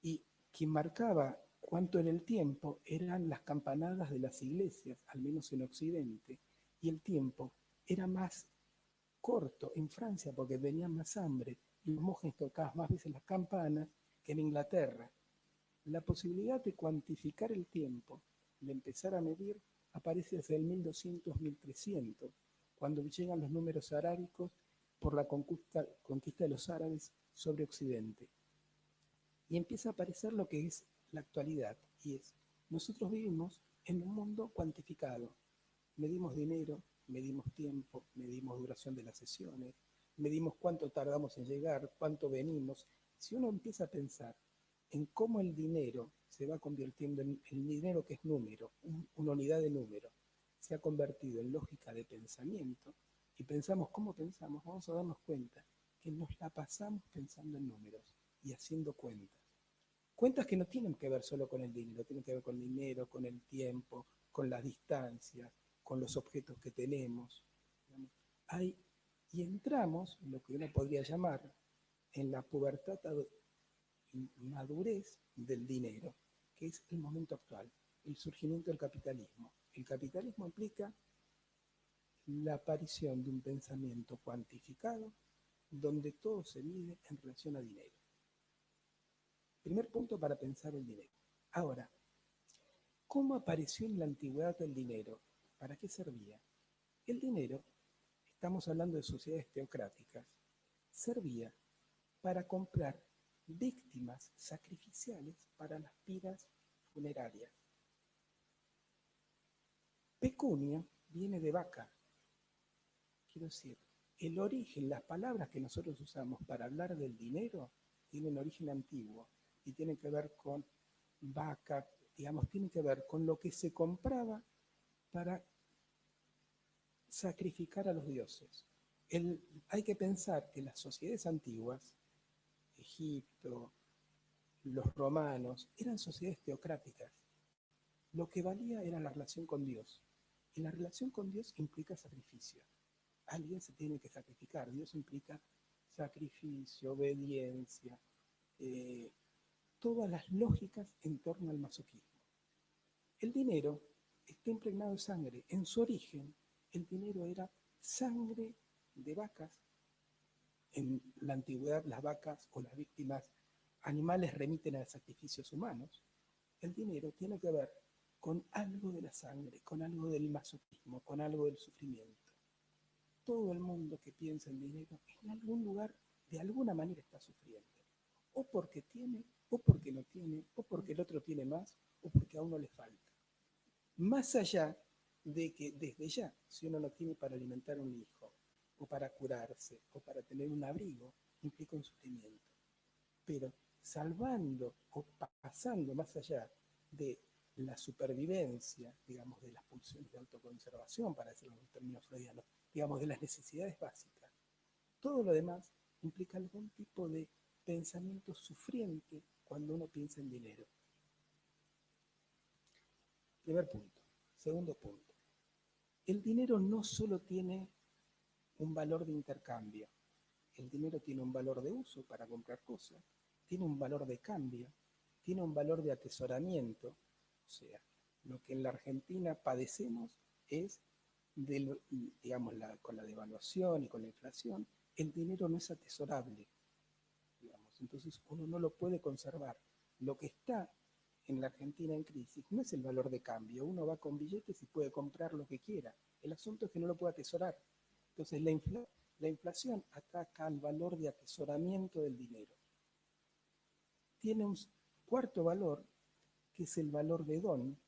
[SPEAKER 4] Y quien marcaba cuanto en el tiempo eran las campanadas de las iglesias, al menos en Occidente, y el tiempo era más corto en Francia porque venía más hambre y los monjes tocaban más veces las campanas que en Inglaterra. La posibilidad de cuantificar el tiempo, de empezar a medir, aparece desde el 1200-1300, cuando llegan los números arábicos por la conquista de los árabes sobre Occidente. Y empieza a aparecer lo que es la actualidad, y es, nosotros vivimos en un mundo cuantificado. Medimos dinero, medimos tiempo, medimos duración de las sesiones, medimos cuánto tardamos en llegar, cuánto venimos. Si uno empieza a pensar en cómo el dinero se va convirtiendo en el dinero que es número, una unidad de número, se ha convertido en lógica de pensamiento, y pensamos cómo pensamos, vamos a darnos cuenta que nos la pasamos pensando en números y haciendo cuentas. Cuentas que no tienen que ver solo con el dinero, tienen que ver con el dinero, con el tiempo, con las distancias, con los objetos que tenemos. Y entramos en lo que uno podría llamar en la pubertad y madurez del dinero, que es el momento actual, el surgimiento del capitalismo. El capitalismo implica la aparición de un pensamiento cuantificado donde todo se mide en relación a dinero. Primer punto para pensar el dinero. Ahora, ¿cómo apareció en la antigüedad el dinero? ¿Para qué servía? El dinero, estamos hablando de sociedades teocráticas, servía para comprar víctimas sacrificiales para las piras funerarias. Pecunia viene de vaca. Quiero decir, el origen, las palabras que nosotros usamos para hablar del dinero tienen origen antiguo y tienen que ver con vaca, digamos, tienen que ver con lo que se compraba para sacrificar a los dioses. Hay que pensar que las sociedades antiguas, Egipto, los romanos, eran sociedades teocráticas. Lo que valía era la relación con Dios. Y la relación con Dios implica sacrificio. Alguien se tiene que sacrificar. Dios implica sacrificio, obediencia, todas las lógicas en torno al masoquismo. El dinero está impregnado de sangre. En su origen, el dinero era sangre de vacas. En la antigüedad, las vacas o las víctimas animales remiten a sacrificios humanos. El dinero tiene que ver con algo de la sangre, con algo del masoquismo, con algo del sufrimiento. Todo el mundo que piensa en dinero en algún lugar, de alguna manera está sufriendo. O porque tiene, o porque no tiene, o porque el otro tiene más, o porque a uno le falta. Más allá de que desde ya, si uno no tiene para alimentar a un hijo, o para curarse, o para tener un abrigo, implica un sufrimiento. Pero salvando o pasando más allá de la supervivencia, digamos, de las pulsiones de autoconservación, para decirlo en términos freudianos, digamos, de las necesidades básicas, todo lo demás implica algún tipo de pensamiento sufriente cuando uno piensa en dinero. Primer punto. Segundo punto. El dinero no solo tiene un valor de intercambio, el dinero tiene un valor de uso para comprar cosas, tiene un valor de cambio, tiene un valor de atesoramiento. O sea, lo que en la Argentina padecemos es, digamos, con la devaluación y con la inflación, el dinero no es atesorable. Digamos, entonces uno no lo puede conservar. Lo que está en la Argentina en crisis no es el valor de cambio. Uno va con billetes y puede comprar lo que quiera. El asunto es que no lo puede atesorar. Entonces la inflación ataca al valor de atesoramiento del dinero. Tiene un cuarto valor, que es el valor de don,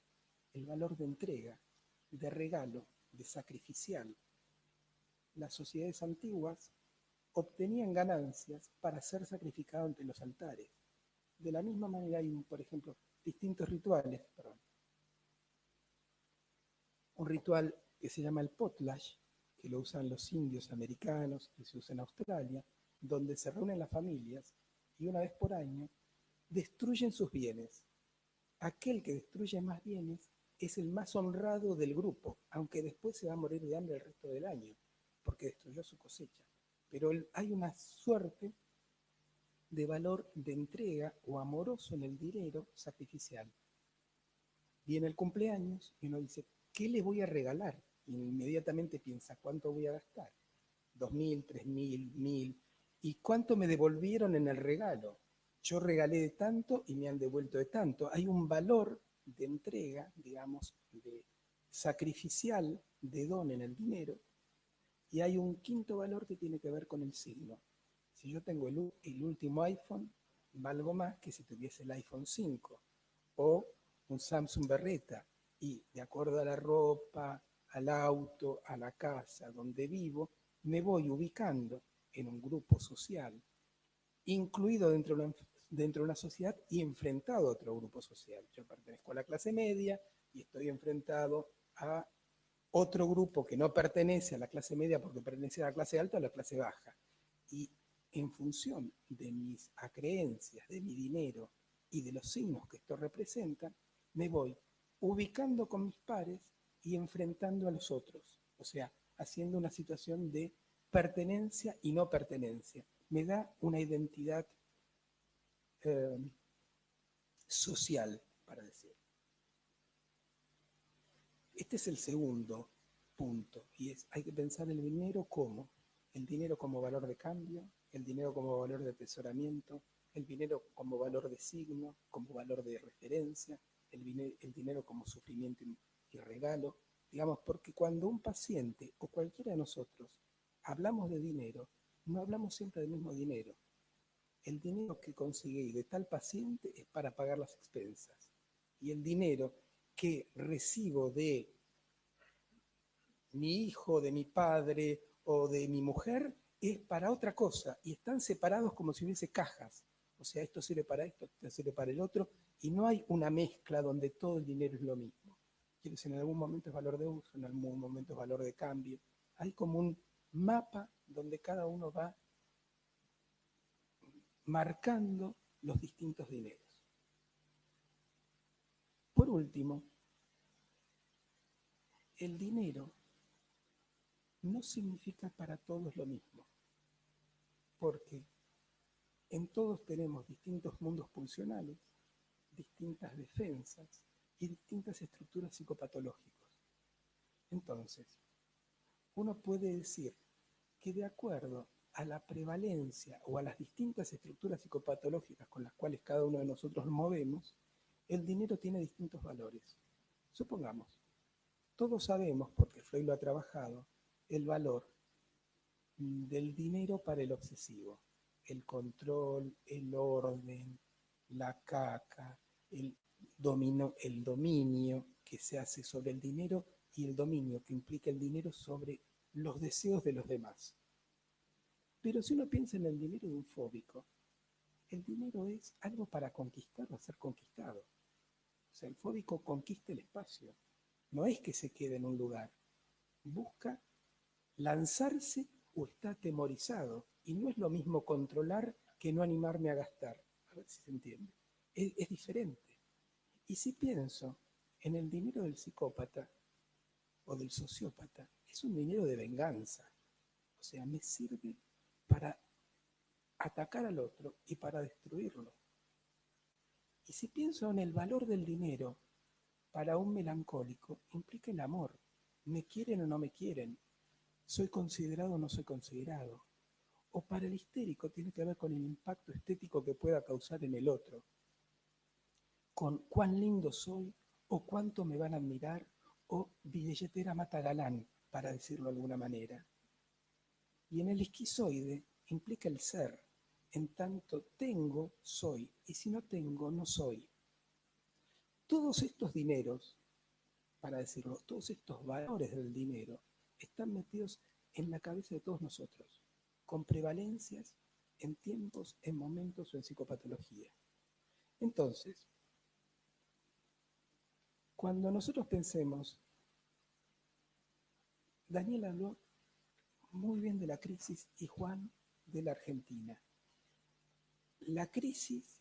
[SPEAKER 4] el valor de entrega, de regalo, de sacrificial. Las sociedades antiguas obtenían ganancias para ser sacrificado ante los altares. De la misma manera hay, por ejemplo, distintos rituales. Un ritual que se llama el potlatch, que lo usan los indios americanos, que se usa en Australia, donde se reúnen las familias y una vez por año destruyen sus bienes. Aquel que destruye más bienes es el más honrado del grupo, aunque después se va a morir de hambre el resto del año, porque destruyó su cosecha. Pero hay una suerte de valor de entrega o amoroso en el dinero sacrificial. Viene el cumpleaños y uno dice, ¿qué le voy a regalar? Y inmediatamente piensa, ¿cuánto voy a gastar? 2.000, 3.000, 1.000. ¿Y cuánto me devolvieron en el regalo? Yo regalé de tanto y me han devuelto de tanto. Hay un valor de entrega, digamos, de sacrificial, de don en el dinero, y hay un quinto valor que tiene que ver con el signo. Si yo tengo el último iPhone, valgo más que si tuviese el iPhone 5 o un Samsung Berreta. Y de acuerdo a la ropa, al auto, a la casa donde vivo, me voy ubicando en un grupo social, incluido dentro de una sociedad y enfrentado a otro grupo social. Yo pertenezco a la clase media y estoy enfrentado a otro grupo que no pertenece a la clase media porque pertenece a la clase alta o a la clase baja. Y en función de mis acreencias, de mi dinero y de los signos que esto representan, me voy ubicando con mis pares y enfrentando a los otros. O sea, haciendo una situación de pertenencia y no pertenencia. Me da una identidad social, para decir. Este es el segundo punto, y es, hay que pensar el dinero como valor de cambio, el dinero como valor de atesoramiento, el dinero como valor de signo, como valor de referencia, el dinero como sufrimiento y regalo, digamos, porque cuando un paciente o cualquiera de nosotros hablamos de dinero, no hablamos siempre del mismo dinero. El dinero que conseguí de tal paciente es para pagar las expensas, y el dinero que recibo de mi hijo, de mi padre o de mi mujer es para otra cosa, y están separados como si hubiese cajas. O sea, esto sirve para esto sirve para el otro, y no hay una mezcla donde todo el dinero es lo mismo. Quiero decir, en algún momento es valor de uso, en algún momento es valor de cambio. Hay como un mapa donde cada uno va marcando los distintos dineros. Por último, el dinero no significa para todos lo mismo, porque en todos tenemos distintos mundos pulsionales, distintas defensas y distintas estructuras psicopatológicas. Entonces, uno puede decir que de acuerdo a la prevalencia o a las distintas estructuras psicopatológicas con las cuales cada uno de nosotros nos movemos, el dinero tiene distintos valores. Supongamos, todos sabemos, porque Freud lo ha trabajado, el valor del dinero para el obsesivo. El control, el orden, la caca, el dominio que se hace sobre el dinero y el dominio que implica el dinero sobre los deseos de los demás. Pero si uno piensa en el dinero de un fóbico, el dinero es algo para conquistar o ser conquistado. O sea, el fóbico conquista el espacio. No es que se quede en un lugar. Busca lanzarse o está atemorizado. Y no es lo mismo controlar que no animarme a gastar. A ver si se entiende. Es diferente. Y si pienso en el dinero del psicópata o del sociópata, es un dinero de venganza. O sea, me sirve para atacar al otro y para destruirlo. Y si pienso en el valor del dinero, para un melancólico implica el amor. ¿Me quieren o no me quieren? ¿Soy considerado o no soy considerado? O para el histérico tiene que ver con el impacto estético que pueda causar en el otro. Con cuán lindo soy, o cuánto me van a admirar, o billetera mata galán, para decirlo de alguna manera. Y en el esquizoide implica el ser. En tanto tengo, soy, y si no tengo, no soy. Todos estos dineros, para decirlo, todos estos valores del dinero están metidos en la cabeza de todos nosotros, con prevalencias en tiempos, en momentos o en psicopatología. Entonces, cuando nosotros pensemos, Daniel habló muy bien de la crisis y Juan de la Argentina. La crisis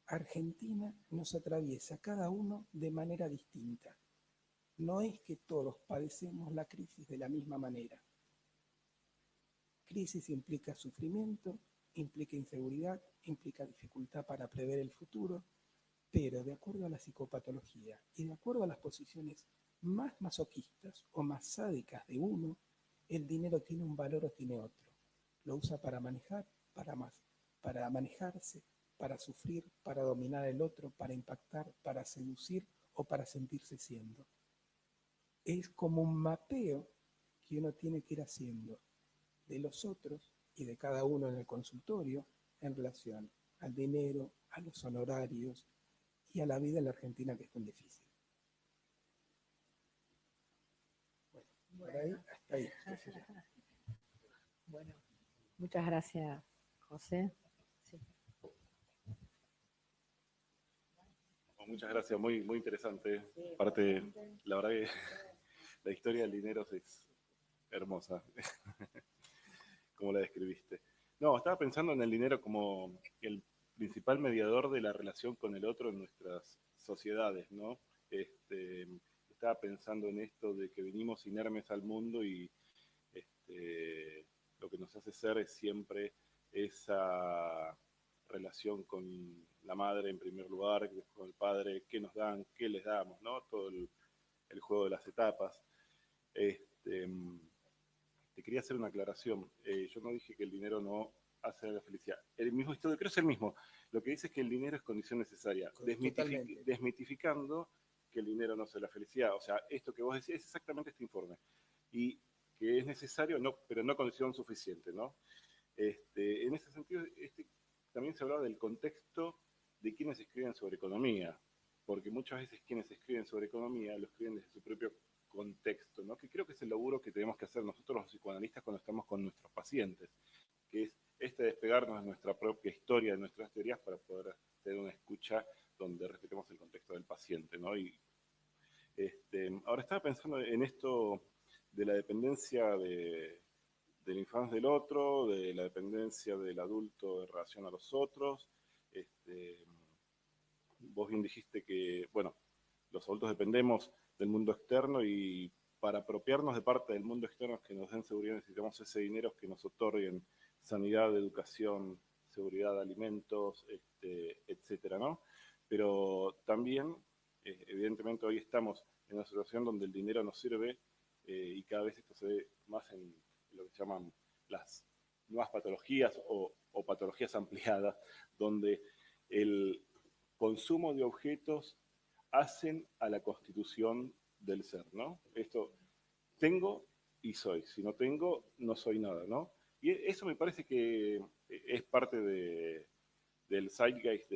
[SPEAKER 4] argentina nos atraviesa cada uno de manera distinta. No es que todos padecemos la crisis de la misma manera. Crisis implica sufrimiento, implica inseguridad, implica dificultad para prever el futuro, pero de acuerdo a la psicopatología y de acuerdo a las posiciones más masoquistas o más sádicas de uno, el dinero tiene un valor o tiene otro. Lo usa para manejar, para manejarse, para sufrir, para dominar al otro, para impactar, para seducir o para sentirse siendo. Es como un mapeo que uno tiene que ir haciendo de los otros y de cada uno en el consultorio en relación al dinero, a los honorarios y a la vida en la Argentina, que es tan difícil. Bueno, por ahí, hasta ahí.
[SPEAKER 1] Bueno, muchas gracias, José. Sí.
[SPEAKER 3] Muchas gracias, muy, muy interesante. Aparte, la verdad que la historia del dinero es hermosa, como la describiste. No, estaba pensando en el dinero como el principal mediador de la relación con el otro en nuestras sociedades, ¿no? Estaba pensando en esto de que venimos inermes al mundo y lo que nos hace ser es siempre esa relación con la madre en primer lugar, con el padre, qué nos dan, qué les damos, ¿no? Todo el juego de las etapas. Te quería hacer una aclaración. Yo no dije que el dinero no hace la felicidad. El mismo estudio, creo que es el mismo. Lo que dice es que el dinero es condición necesaria, desmitificando que el dinero no hace la felicidad. O sea, esto que vos decís es exactamente este informe. Y que es necesario, no, pero no condición suficiente, ¿no? En ese sentido, también se hablaba del contexto de quienes escriben sobre economía, porque muchas veces quienes escriben sobre economía lo escriben desde su propio contexto, ¿no? Que creo que es el laburo que tenemos que hacer nosotros los psicoanalistas cuando estamos con nuestros pacientes, que es despegarnos de nuestra propia historia, de nuestras teorías, para poder tener una escucha donde respetemos el contexto del paciente, ¿no? Y ahora estaba pensando en esto de la dependencia del infante del otro, de la dependencia del adulto en relación a los otros. Vos bien dijiste que, bueno, los adultos dependemos del mundo externo y para apropiarnos de parte del mundo externo que nos den seguridad necesitamos ese dinero que nos otorguen sanidad, educación, seguridad de alimentos, etcétera, ¿no? Pero también, evidentemente, hoy estamos en una situación donde el dinero nos sirve y cada vez esto se ve más en lo que se llaman las nuevas patologías o patologías ampliadas, donde el consumo de objetos hacen a la constitución del ser, ¿no? Esto, tengo y soy, si no tengo, no soy nada, ¿no? Y eso me parece que es parte del zeitgeist,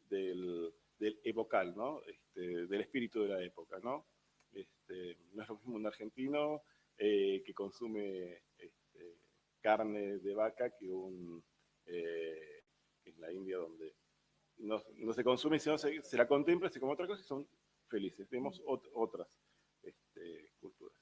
[SPEAKER 3] del epocal, ¿no? Del espíritu de la época, ¿no? No es lo mismo un argentino que consume carne de vaca que que en la India donde no se consume, sino se la contempla, se come otra cosa y son felices. Tenemos otras culturas.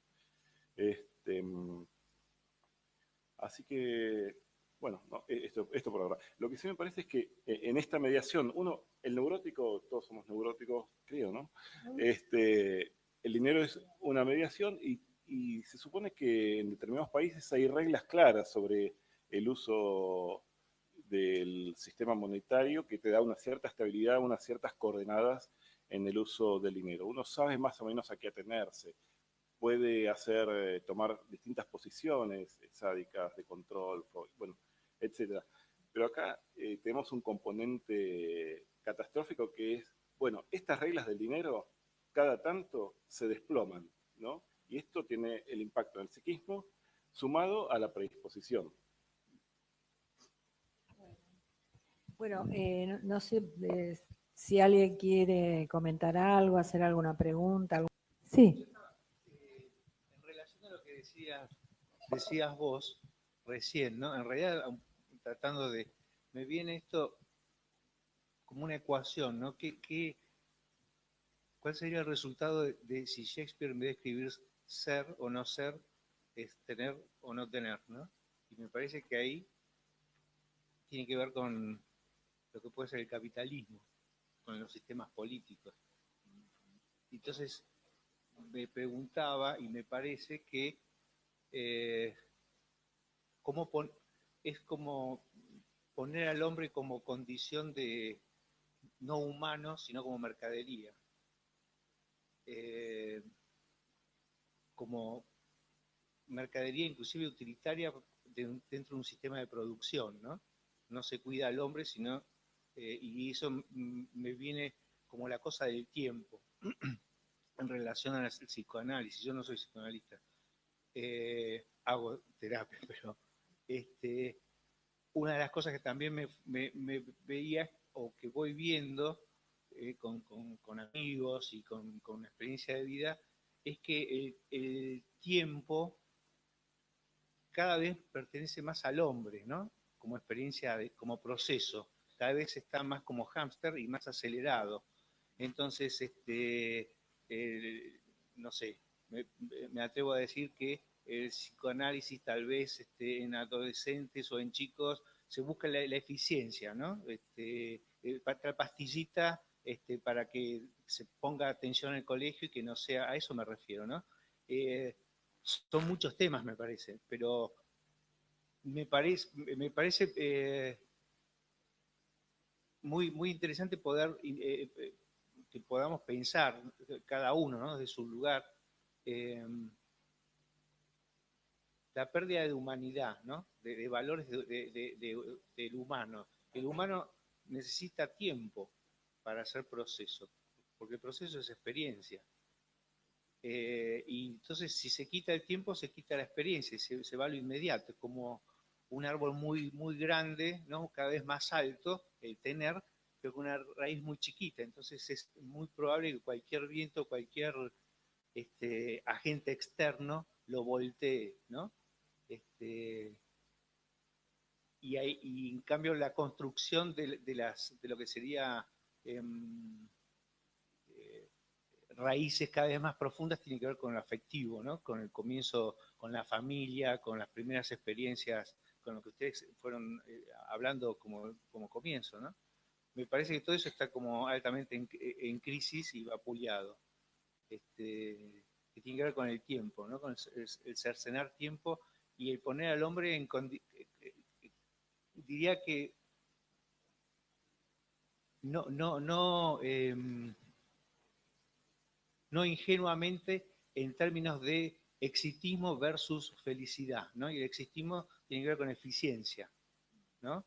[SPEAKER 3] Así que, bueno, no, esto por ahora. Lo que sí me parece es que en esta mediación, el neurótico, todos somos neuróticos, creo, ¿no? El dinero es una mediación y se supone que en determinados países hay reglas claras sobre el uso del sistema monetario que te da una cierta estabilidad, unas ciertas coordenadas en el uso del dinero. Uno sabe más o menos a qué atenerse. Puede tomar distintas posiciones sádicas de control, bueno, etcétera. Pero acá tenemos un componente catastrófico que es, bueno, estas reglas del dinero cada tanto se desploman, ¿no? Y esto tiene el impacto en el psiquismo sumado a la predisposición.
[SPEAKER 1] Bueno, no sé si alguien quiere comentar algo, hacer alguna pregunta. Sí.
[SPEAKER 5] En relación a lo que decías vos recién, ¿no? En realidad, tratando de... Me viene esto como una ecuación, ¿no? ¿Cuál sería el resultado de si Shakespeare, en vez de escribir ser o no ser, es tener o no tener, ¿no? Y me parece que ahí tiene que ver con lo que puede ser el capitalismo, con los sistemas políticos. Entonces, me preguntaba y me parece que es como poner al hombre como condición de no humano, sino como mercadería. Como mercadería inclusive utilitaria dentro de un sistema de producción, ¿no? No se cuida al hombre, sino, y eso me viene como la cosa del tiempo en relación al psicoanálisis. Yo no soy psicoanalista, hago terapia, pero una de las cosas que también me veía o que voy viendo con amigos y con experiencia de vida es que el tiempo cada vez pertenece más al hombre, ¿no? Como experiencia, como proceso. Cada vez está más como hámster y más acelerado. Entonces, no sé, me atrevo a decir que el psicoanálisis tal vez en adolescentes o en chicos se busca la eficiencia, ¿no? La pastillita para que se ponga atención en el colegio y que no sea, a eso me refiero, ¿no? Son muchos temas, me parece, pero me parece muy interesante poder que podamos pensar cada uno, ¿no? Desde su lugar la pérdida de humanidad, ¿no? De valores del humano. El humano necesita tiempo para hacer proceso, porque el proceso es experiencia. Y entonces si se quita el tiempo, se quita la experiencia, y se va a lo inmediato, es como un árbol muy grande, ¿no? Cada vez más alto, el tener, pero con una raíz muy chiquita, entonces es muy probable que cualquier viento, cualquier agente externo lo voltee, ¿no? Y en cambio la construcción de lo que sería raíces cada vez más profundas tiene que ver con lo afectivo, ¿no? Con el comienzo, con la familia, con las primeras experiencias, con lo que ustedes fueron hablando como comienzo, ¿no? Me parece que todo eso está como altamente en crisis y vapuleado. Que tiene que ver con el tiempo, ¿no? Con el cercenar tiempo y el poner al hombre en diría que no ingenuamente en términos de exitismo versus felicidad, ¿no? Y el exitismo tiene que ver con eficiencia, ¿no?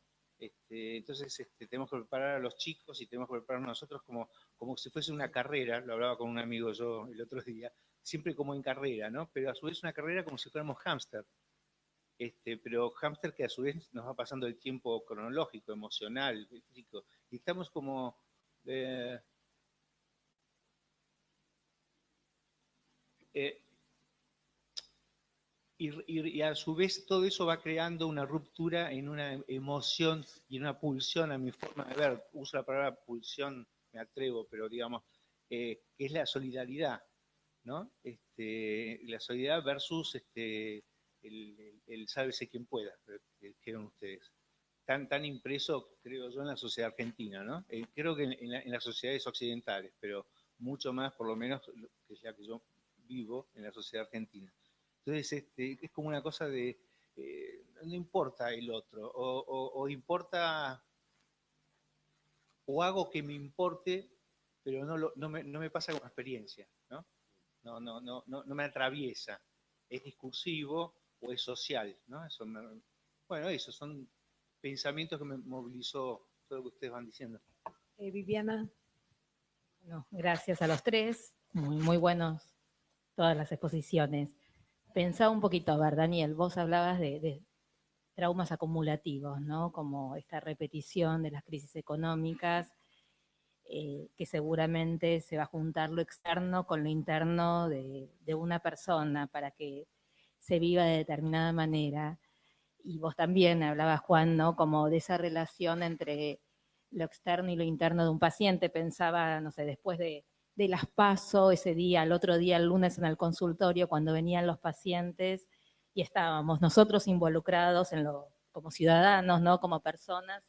[SPEAKER 5] Entonces tenemos que preparar a los chicos y tenemos que preparar a nosotros como si fuese una carrera, lo hablaba con un amigo yo el otro día, siempre como en carrera, ¿no? Pero a su vez una carrera como si fuéramos hámster. Pero hámster que a su vez nos va pasando el tiempo cronológico, emocional, físico, y estamos como y a su vez todo eso va creando una ruptura en una emoción y en una pulsión a mi forma de ver. Uso la palabra pulsión, me atrevo, pero digamos, que es la solidaridad, ¿no? La solidaridad versus el sálvese quien pueda, que dijeron ustedes. Tan impreso, creo yo, en la sociedad argentina, ¿no? Creo que en las sociedades occidentales, pero mucho más, por lo menos, que es la que yo vivo en la sociedad argentina. Entonces, es como una cosa de, no importa el otro, o importa, o hago que me importe, pero no me pasa como experiencia, ¿no? No me atraviesa. Es discursivo o es social, ¿no? Bueno, eso son pensamientos que me movilizó todo lo que ustedes van diciendo.
[SPEAKER 1] Viviana.
[SPEAKER 6] Bueno, gracias a los tres, muy buenos todas las exposiciones. Pensaba un poquito, a ver, Daniel, vos hablabas de traumas acumulativos, ¿no? Como esta repetición de las crisis económicas, que seguramente se va a juntar lo externo con lo interno de una persona para que se viva de determinada manera. Y vos también hablabas, Juan, ¿no? Como de esa relación entre lo externo y lo interno de un paciente. Pensaba, no sé, después de las PASO, ese día, el otro día, el lunes en el consultorio, cuando venían los pacientes y estábamos nosotros involucrados como ciudadanos, ¿no? Como personas,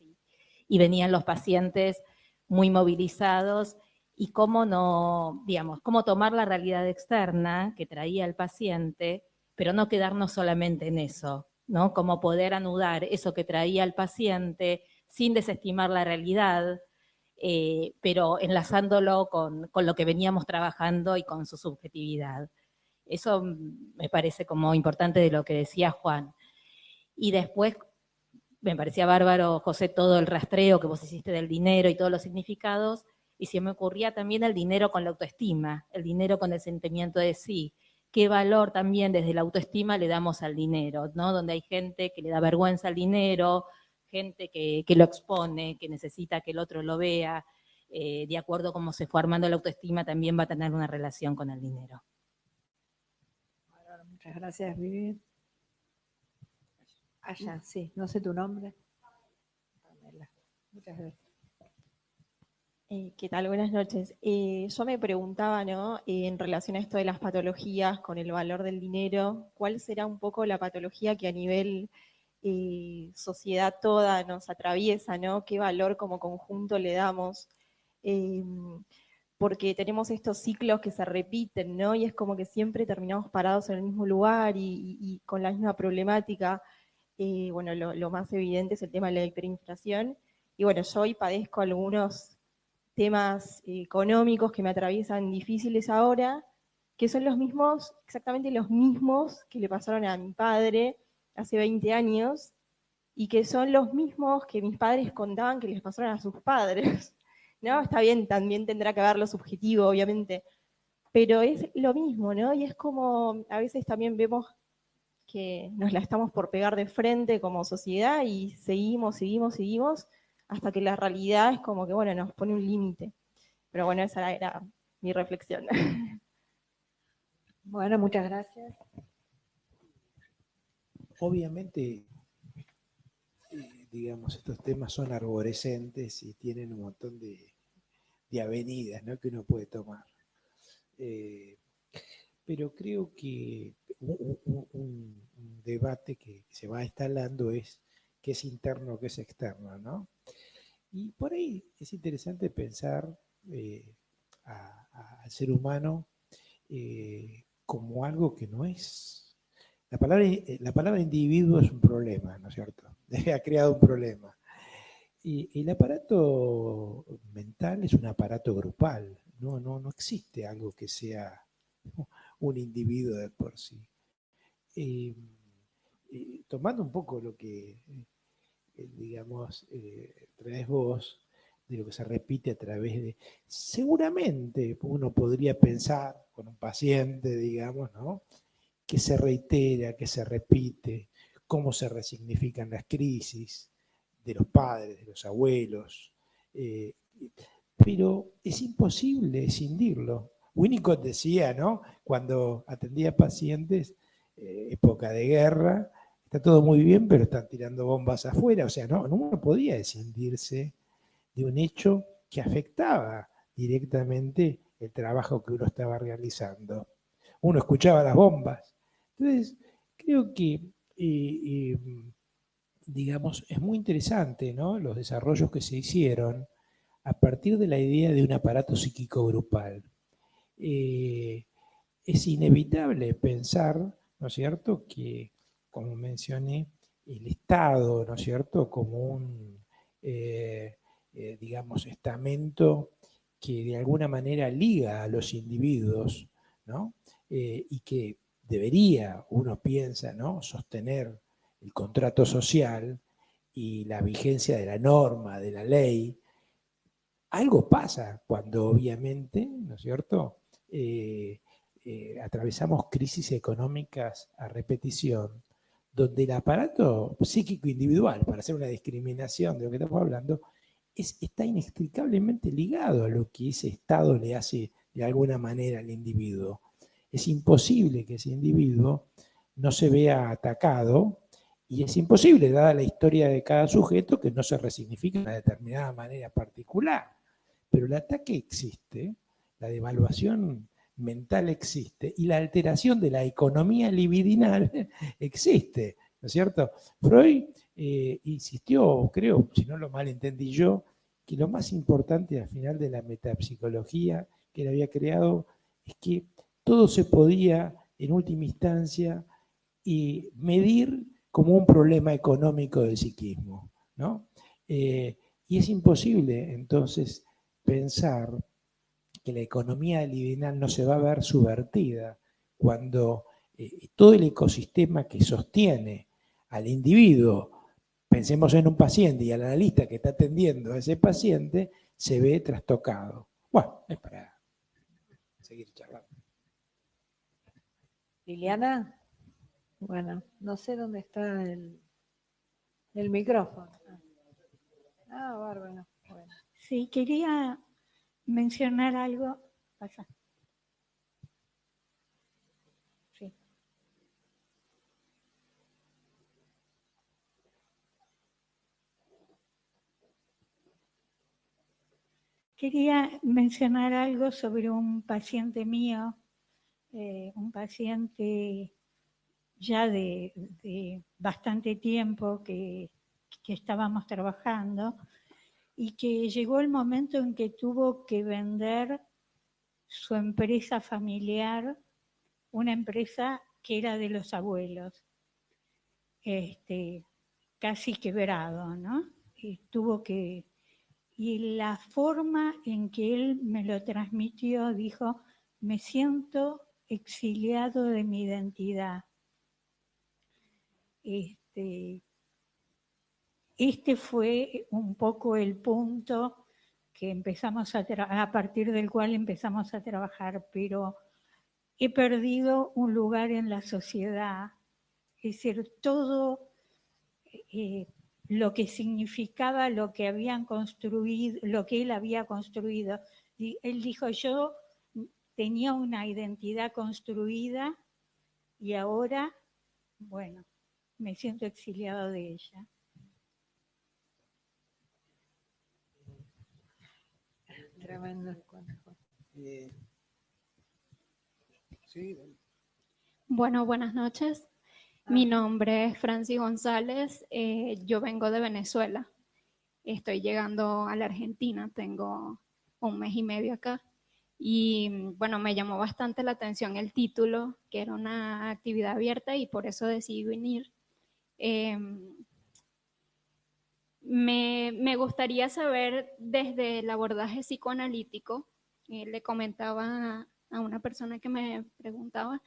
[SPEAKER 6] y venían los pacientes muy movilizados, y cómo no, digamos, cómo tomar la realidad externa que traía el paciente, pero no quedarnos solamente en eso, ¿no? Cómo poder anudar eso que traía el paciente sin desestimar la realidad, pero enlazándolo con lo que veníamos trabajando y con su subjetividad. Eso me parece como importante de lo que decía Juan. Y después me parecía bárbaro, José, todo el rastreo que vos hiciste del dinero y todos los significados, y se me ocurría también el dinero con la autoestima, el dinero con el sentimiento de sí. Qué valor también desde la autoestima le damos al dinero, ¿no? Donde hay gente que le da vergüenza al dinero, gente que lo expone, que necesita que el otro lo vea. De acuerdo a cómo se fue armando la autoestima, también va a tener una relación con el dinero.
[SPEAKER 1] Muchas gracias, Vivi. Allá, sí, no sé tu nombre. Pamela. Muchas gracias.
[SPEAKER 7] ¿Qué tal? Buenas noches. Yo me preguntaba, ¿no? En relación a esto de las patologías con el valor del dinero, ¿cuál será un poco la patología que a nivel sociedad toda nos atraviesa, ¿no? ¿Qué valor como conjunto le damos? Porque tenemos estos ciclos que se repiten, ¿no? Y es como que siempre terminamos parados en el mismo lugar y con la misma problemática. Bueno, lo más evidente es el tema de la hiperinflación. Y bueno, yo hoy padezco algunos temas económicos que me atraviesan difíciles ahora, que son los mismos, exactamente los mismos que le pasaron a mi padre hace 20 años y que son los mismos que mis padres contaban que les pasaron a sus padres. ¿No? Está bien, también tendrá que ver lo subjetivo, obviamente, pero es lo mismo, ¿no? Y es como, a veces también vemos que nos la estamos por pegar de frente como sociedad y seguimos, hasta que la realidad es como que, bueno, nos pone un límite. Pero bueno, esa era mi reflexión.
[SPEAKER 1] Bueno, muchas gracias.
[SPEAKER 2] Obviamente, digamos, estos temas son arborescentes y tienen un montón de avenidas, ¿no?, que uno puede tomar. Pero creo que un debate que se va instalando es qué es interno, qué es externo, ¿no? Y por ahí es interesante pensar al ser humano como algo que no es. La palabra individuo es un problema, ¿no es cierto? Ha creado un problema. Y el aparato mental es un aparato grupal. No existe algo que sea un individuo de por sí. Tomando un poco lo que, digamos, traes vos, de lo que se repite a través de... Seguramente uno podría pensar con un paciente, digamos, ¿no?, que se reitera, que se repite, cómo se resignifican las crisis de los padres, de los abuelos, pero es imposible escindirlo. Winnicott decía, ¿no?, cuando atendía pacientes, época de guerra, está todo muy bien, pero están tirando bombas afuera. O sea, no podía escindirse de un hecho que afectaba directamente el trabajo que uno estaba realizando. Uno escuchaba las bombas. Entonces, creo que, digamos, es muy interesante, ¿no?, los desarrollos que se hicieron a partir de la idea de un aparato psíquico grupal. Es inevitable pensar, ¿no es cierto?, que, como mencioné, el Estado, ¿no es cierto?, como un, digamos, estamento que de alguna manera liga a los individuos, ¿no?, y que debería, uno piensa, ¿no?, sostener el contrato social y la vigencia de la norma, de la ley. Algo pasa cuando obviamente, ¿no es cierto?, atravesamos crisis económicas a repetición, donde el aparato psíquico individual, para hacer una discriminación de lo que estamos hablando, está inextricablemente ligado a lo que ese Estado le hace de alguna manera al individuo. Es imposible que ese individuo no se vea atacado y es imposible, dada la historia de cada sujeto, que no se resignifique de una determinada manera particular. Pero el ataque existe, la devaluación mental existe y la alteración de la economía libidinal existe, ¿no es cierto? Freud insistió, creo, si no lo malentendí yo, que lo más importante al final de la metapsicología que él había creado es que todo se podía, en última instancia, medir como un problema económico del psiquismo, ¿no? Y es imposible, entonces, pensar que la economía lineal no se va a ver subvertida cuando todo el ecosistema que sostiene al individuo, pensemos en un paciente y al analista que está atendiendo a ese paciente, se ve trastocado. Bueno, es para seguir charlando.
[SPEAKER 1] Liliana, bueno, no sé dónde está el micrófono. Ah, bárbaro. Bueno.
[SPEAKER 8] Sí, quería mencionar algo. Pasa. Sí. Quería mencionar algo sobre un paciente mío, un paciente ya de bastante tiempo que estábamos trabajando y que llegó el momento en que tuvo que vender su empresa familiar, una empresa que era de los abuelos, casi quebrado, ¿no? Y tuvo que... Y la forma en que él me lo transmitió, dijo, me siento exiliado de mi identidad. Este fue un poco el punto que empezamos a partir del cual empezamos a trabajar, pero he perdido un lugar en la sociedad, es decir, todo lo que significaba lo que habían construido, lo que él había construido. Y él dijo, yo tenía una identidad construida y ahora, bueno, me siento exiliado de ella.
[SPEAKER 1] Tremendo.
[SPEAKER 2] Sí.
[SPEAKER 9] Bueno, buenas noches. Mi nombre es Franci González. Yo vengo de Venezuela. Estoy llegando a la Argentina. Tengo 1 mes y medio acá. Y bueno, me llamó bastante la atención el título, que era una actividad abierta y por eso decidí venir. Me gustaría saber desde el abordaje psicoanalítico, le comentaba a una persona que me preguntaba,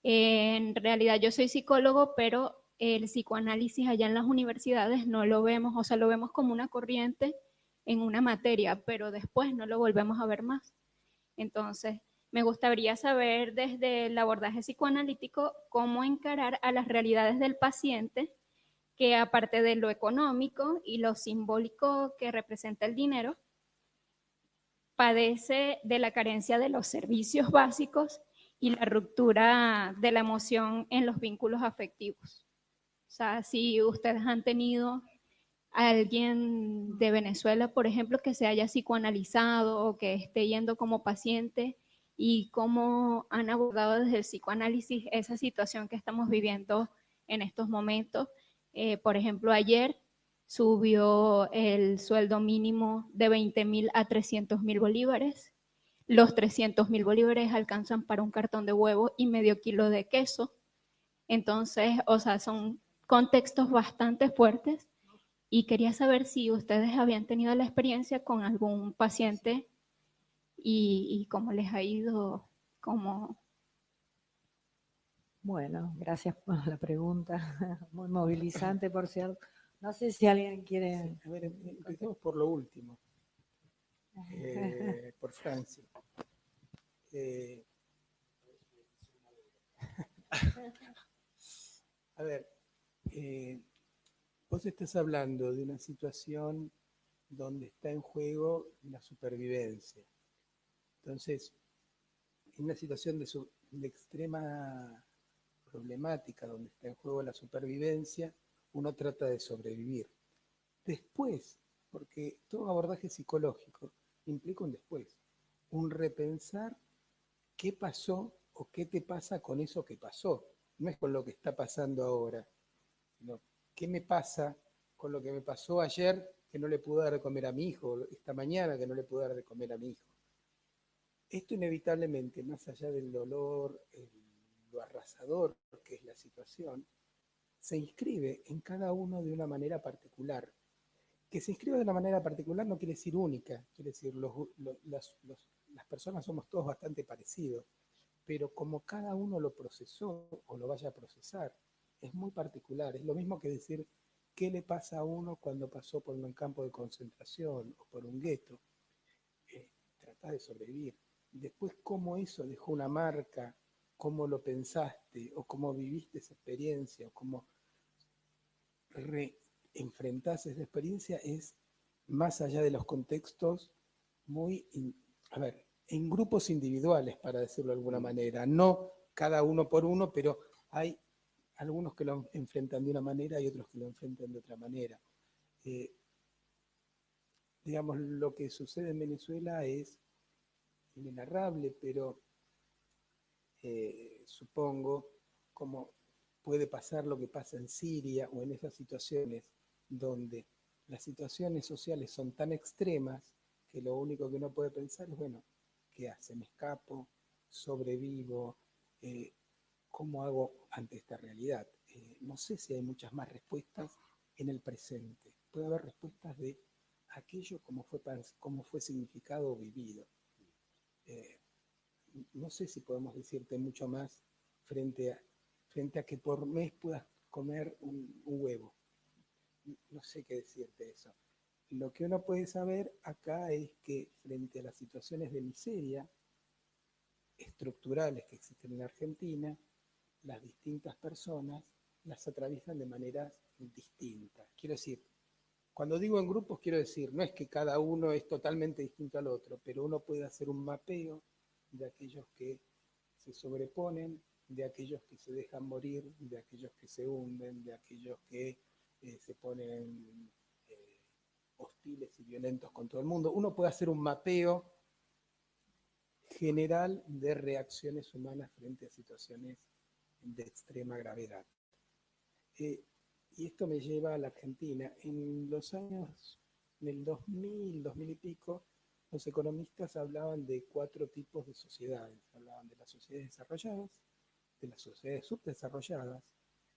[SPEAKER 9] en realidad yo soy psicólogo, pero el psicoanálisis allá en las universidades no lo vemos, o sea, lo vemos como una corriente en una materia, pero después no lo volvemos a ver más. Entonces, me gustaría saber desde el abordaje psicoanalítico cómo encarar a las realidades del paciente, que aparte de lo económico y lo simbólico que representa el dinero, padece de la carencia de los servicios básicos y la ruptura de la emoción en los vínculos afectivos. O sea, si ustedes han tenido a alguien de Venezuela, por ejemplo, que se haya psicoanalizado o que esté yendo como paciente, y cómo han abordado desde el psicoanálisis esa situación que estamos viviendo en estos momentos. Por ejemplo, ayer subió el sueldo mínimo de 20.000 a 300.000 bolívares. Los 300.000 bolívares alcanzan para un cartón de huevo y medio kilo de queso. Entonces, o sea, son contextos bastante fuertes y quería saber si ustedes habían tenido la experiencia con algún paciente y cómo les ha ido, cómo...
[SPEAKER 1] Bueno, gracias por la pregunta, muy movilizante, por cierto. No sé si alguien quiere...
[SPEAKER 4] A ver, empecemos por lo último, por Franci. A ver, vos estás hablando de una situación donde está en juego la supervivencia. Entonces, en una situación de extrema problemática, donde está en juego la supervivencia, uno trata de sobrevivir. Después, porque todo abordaje psicológico implica un después, un repensar qué pasó o qué te pasa con eso que pasó. No es con lo que está pasando ahora, sino qué me pasa con lo que me pasó ayer que no le pude dar de comer a mi hijo, esta mañana que no le pude dar de comer a mi hijo. Esto inevitablemente, más allá del dolor, lo arrasador que es la situación, se inscribe en cada uno de una manera particular. Que se inscriba de una manera particular no quiere decir única, quiere decir las personas somos todos bastante parecidos, pero como cada uno lo procesó o lo vaya a procesar, es muy particular. Es lo mismo que decir qué le pasa a uno cuando pasó por un campo de concentración o por un gueto. Trata de sobrevivir. Después, cómo eso dejó una marca, cómo lo pensaste, o cómo viviste esa experiencia, o cómo enfrentás esa experiencia, es más allá de los contextos muy, a ver, en grupos individuales, para decirlo de alguna manera, no cada uno por uno, pero hay algunos que lo enfrentan de una manera y otros que lo enfrentan de otra manera. Digamos, lo que sucede en Venezuela es inenarrable, pero supongo como puede pasar lo que pasa en Siria o en esas situaciones donde las situaciones sociales son tan extremas que lo único que uno puede pensar es, bueno, ¿qué hace? ¿Me escapo? ¿Sobrevivo? ¿Cómo hago ante esta realidad? No sé si hay muchas más respuestas en el presente. Puede haber respuestas de aquello como fue significado o vivido. No sé si podemos decirte mucho más frente a que por mes puedas comer un huevo. No sé qué decirte eso. Lo que uno puede saber acá es que frente a las situaciones de miseria estructurales que existen en Argentina, las distintas personas las atraviesan de maneras distintas. Quiero decir, cuando digo en grupos, quiero decir, no es que cada uno es totalmente distinto al otro, pero uno puede hacer un mapeo de aquellos que se sobreponen, de aquellos que se dejan morir, de aquellos que se hunden, de aquellos que se ponen hostiles y violentos con todo el mundo. Uno puede hacer un mapeo general de reacciones humanas frente a situaciones de extrema gravedad. Y esto me lleva a la Argentina. En los años del 2000, 2000 y pico, los economistas hablaban de 4 tipos de sociedades. Hablaban de las sociedades desarrolladas, de las sociedades subdesarrolladas,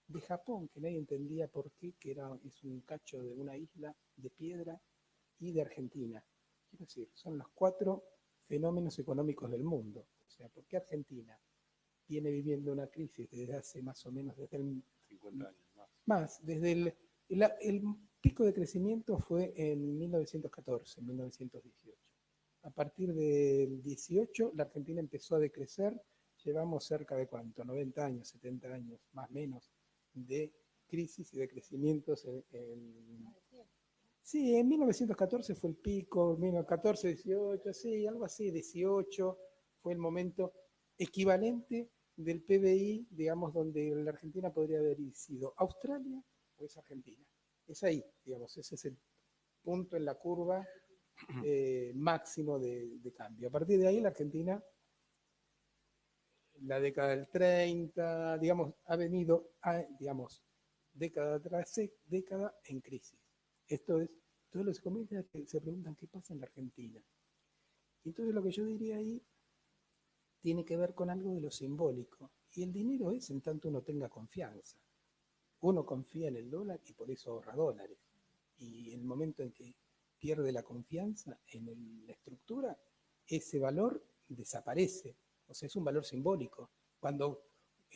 [SPEAKER 4] de Japón, que nadie entendía por qué, que es un cacho de una isla de piedra, y de Argentina. Quiero decir, son los 4 fenómenos económicos del mundo. O sea, ¿por qué Argentina viene viviendo una crisis desde hace más o menos, desde el
[SPEAKER 3] 50 años
[SPEAKER 4] más, desde el pico de crecimiento fue en 1914, 1918. A partir del 18, la Argentina empezó a decrecer. Llevamos cerca de ¿cuánto? 90 años, 70 años, más o menos, de crisis y de crecimientos. Sí, en 1914 fue el pico, 1914, 18, sí, algo así, 18 fue el momento equivalente del PBI, digamos, donde la Argentina podría haber sido Australia o es Argentina. Es ahí, digamos, ese es el punto en la curva máximo de cambio. A partir de ahí la Argentina, la década del 30, digamos, ha venido, digamos, década tras década en crisis. Esto es, todos los economistas se preguntan qué pasa en la Argentina. Y entonces lo que yo diría ahí tiene que ver con algo de lo simbólico. Y el dinero es en tanto uno tenga confianza. Uno confía en el dólar y por eso ahorra dólares. Y en el momento en que pierde la confianza en la estructura, ese valor desaparece. O sea, es un valor simbólico. Cuando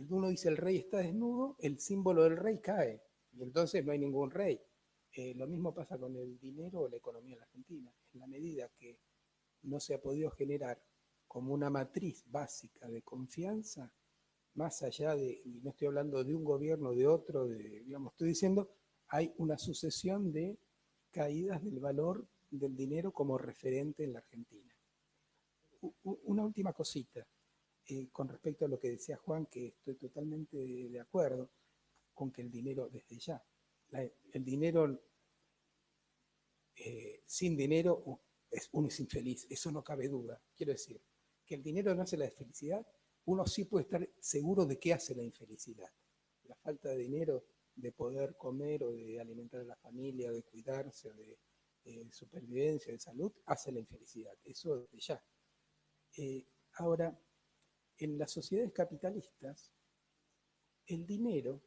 [SPEAKER 4] uno dice el rey está desnudo, el símbolo del rey cae. Y entonces no hay ningún rey. Lo mismo pasa con el dinero o la economía de la Argentina. En la medida que no se ha podido generar como una matriz básica de confianza, más allá de, y no estoy hablando de un gobierno, de otro, digamos, estoy diciendo, hay una sucesión de caídas del valor del dinero como referente en la Argentina. Una última cosita, con respecto a lo que decía Juan, que estoy totalmente de acuerdo con que el dinero, desde ya, el dinero, sin dinero, uno es infeliz, eso no cabe duda. Quiero decir, que el dinero no hace la felicidad, uno sí puede estar seguro de qué hace la infelicidad. La falta de dinero, de poder comer o de alimentar a la familia, de cuidarse, o de supervivencia, de salud, hace la infelicidad. Eso desde ya. Ahora, en las sociedades capitalistas, el dinero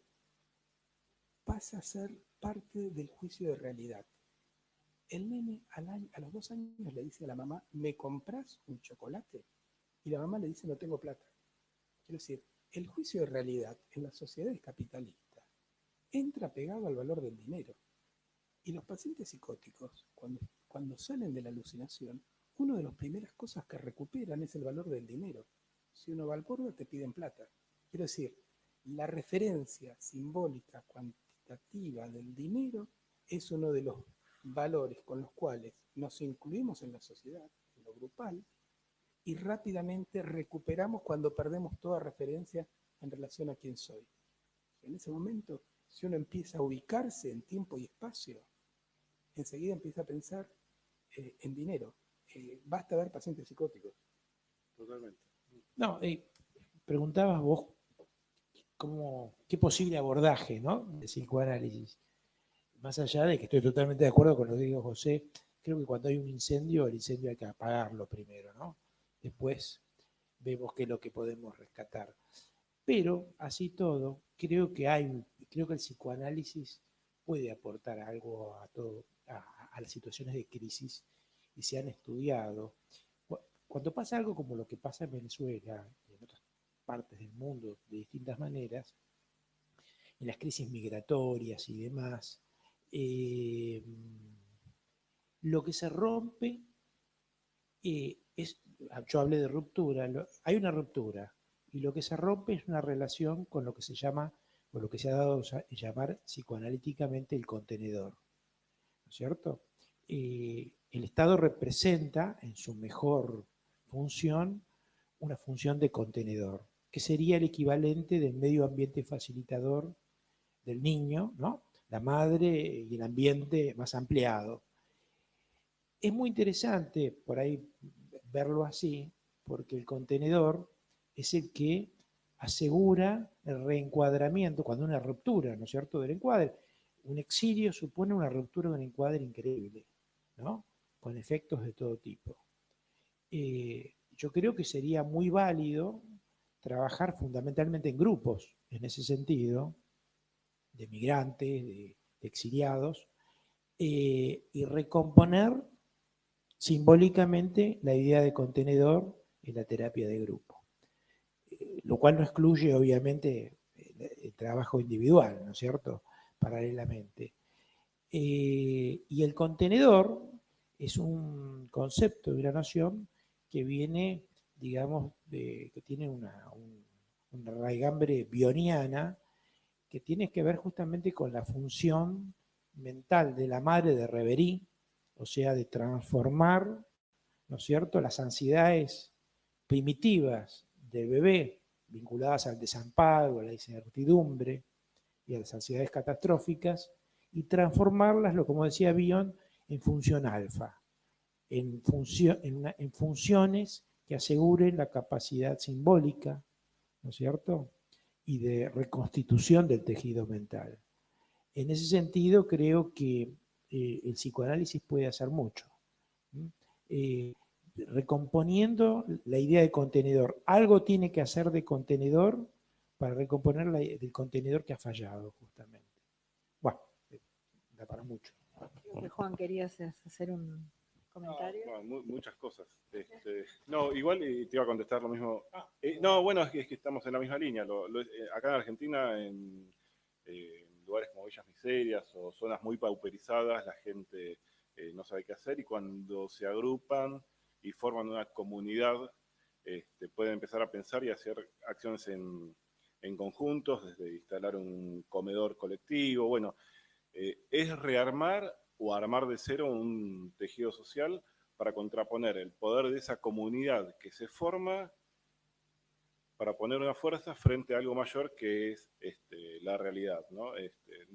[SPEAKER 4] pasa a ser parte del juicio de realidad. El nene a los 2 años le dice a la mamá, ¿me compras un chocolate? Y la mamá le dice, no tengo plata. Quiero decir, el juicio de realidad en las sociedades capitalistas entra pegado al valor del dinero. Y los pacientes psicóticos, cuando salen de la alucinación, una de las primeras cosas que recuperan es el valor del dinero. Si uno va al bordo, te piden plata. Quiero decir, la referencia simbólica cuantitativa del dinero es uno de los valores con los cuales nos incluimos en la sociedad, en lo grupal, y rápidamente recuperamos cuando perdemos toda referencia en relación a quién soy. En ese momento, si uno empieza a ubicarse en tiempo y espacio, enseguida empieza a pensar en dinero. Basta ver pacientes psicóticos.
[SPEAKER 3] Totalmente.
[SPEAKER 2] No, preguntabas vos qué posible abordaje, ¿no?, de psicoanálisis. Más allá de que estoy totalmente de acuerdo con lo que dijo José, creo que cuando hay un incendio, el incendio hay que apagarlo primero, ¿no? Después vemos qué es lo que podemos rescatar. Pero, así todo, creo que el psicoanálisis puede aportar algo a las situaciones de crisis y se han estudiado. Cuando pasa algo como lo que pasa en Venezuela y en otras partes del mundo de distintas maneras, en las crisis migratorias y demás, lo que se rompe yo hablé de ruptura, hay una ruptura y lo que se rompe es una relación con lo que se llama, o lo que se ha dado a llamar psicoanalíticamente el contenedor, ¿no es cierto? El Estado representa en su mejor función una función de contenedor, que sería el equivalente del medio ambiente facilitador del niño, ¿no?, la madre y el ambiente más ampliado. Es muy interesante por ahí verlo así, porque el contenedor es el que asegura el reencuadramiento, cuando hay una ruptura, ¿no es cierto?, del encuadre. Un exilio supone una ruptura de un encuadre increíble, ¿no?, con efectos de todo tipo. Yo creo que sería muy válido trabajar fundamentalmente en grupos, en ese sentido, de migrantes, de exiliados, y recomponer simbólicamente la idea de contenedor en la terapia de grupo, lo cual no excluye obviamente el trabajo individual, ¿no es cierto?, paralelamente. Y el contenedor es un concepto de la noción que viene, digamos, que tiene una raigambre bioniana, que tiene que ver justamente con la función mental de la madre de Reverie, o sea, de transformar, ¿no es cierto?, las ansiedades primitivas del bebé, vinculadas al desamparo, a la incertidumbre y a las ansiedades catastróficas, y transformarlas, como decía Bion, en función alfa, en funciones que aseguren la capacidad simbólica, ¿no es cierto?, y de reconstitución del tejido mental. En ese sentido, creo que el psicoanálisis puede hacer mucho, recomponiendo la idea de contenedor. Algo tiene que hacer de contenedor para recomponer el contenedor que ha fallado, justamente. Bueno, da para mucho.
[SPEAKER 1] Creo que Juan querías hacer un comentario.
[SPEAKER 3] No, muchas cosas. No, igual te iba a contestar lo mismo. No, bueno, es que estamos en la misma línea. Acá en Argentina, en lugares como Villas Miserias o zonas muy pauperizadas, la gente no sabe qué hacer, y cuando se agrupan y forman una comunidad, pueden empezar a pensar y hacer acciones en conjuntos, desde instalar un comedor colectivo. Bueno, es rearmar o armar de cero un tejido social para contraponer el poder de esa comunidad que se forma, para poner una fuerza frente a algo mayor que es la realidad, ¿no?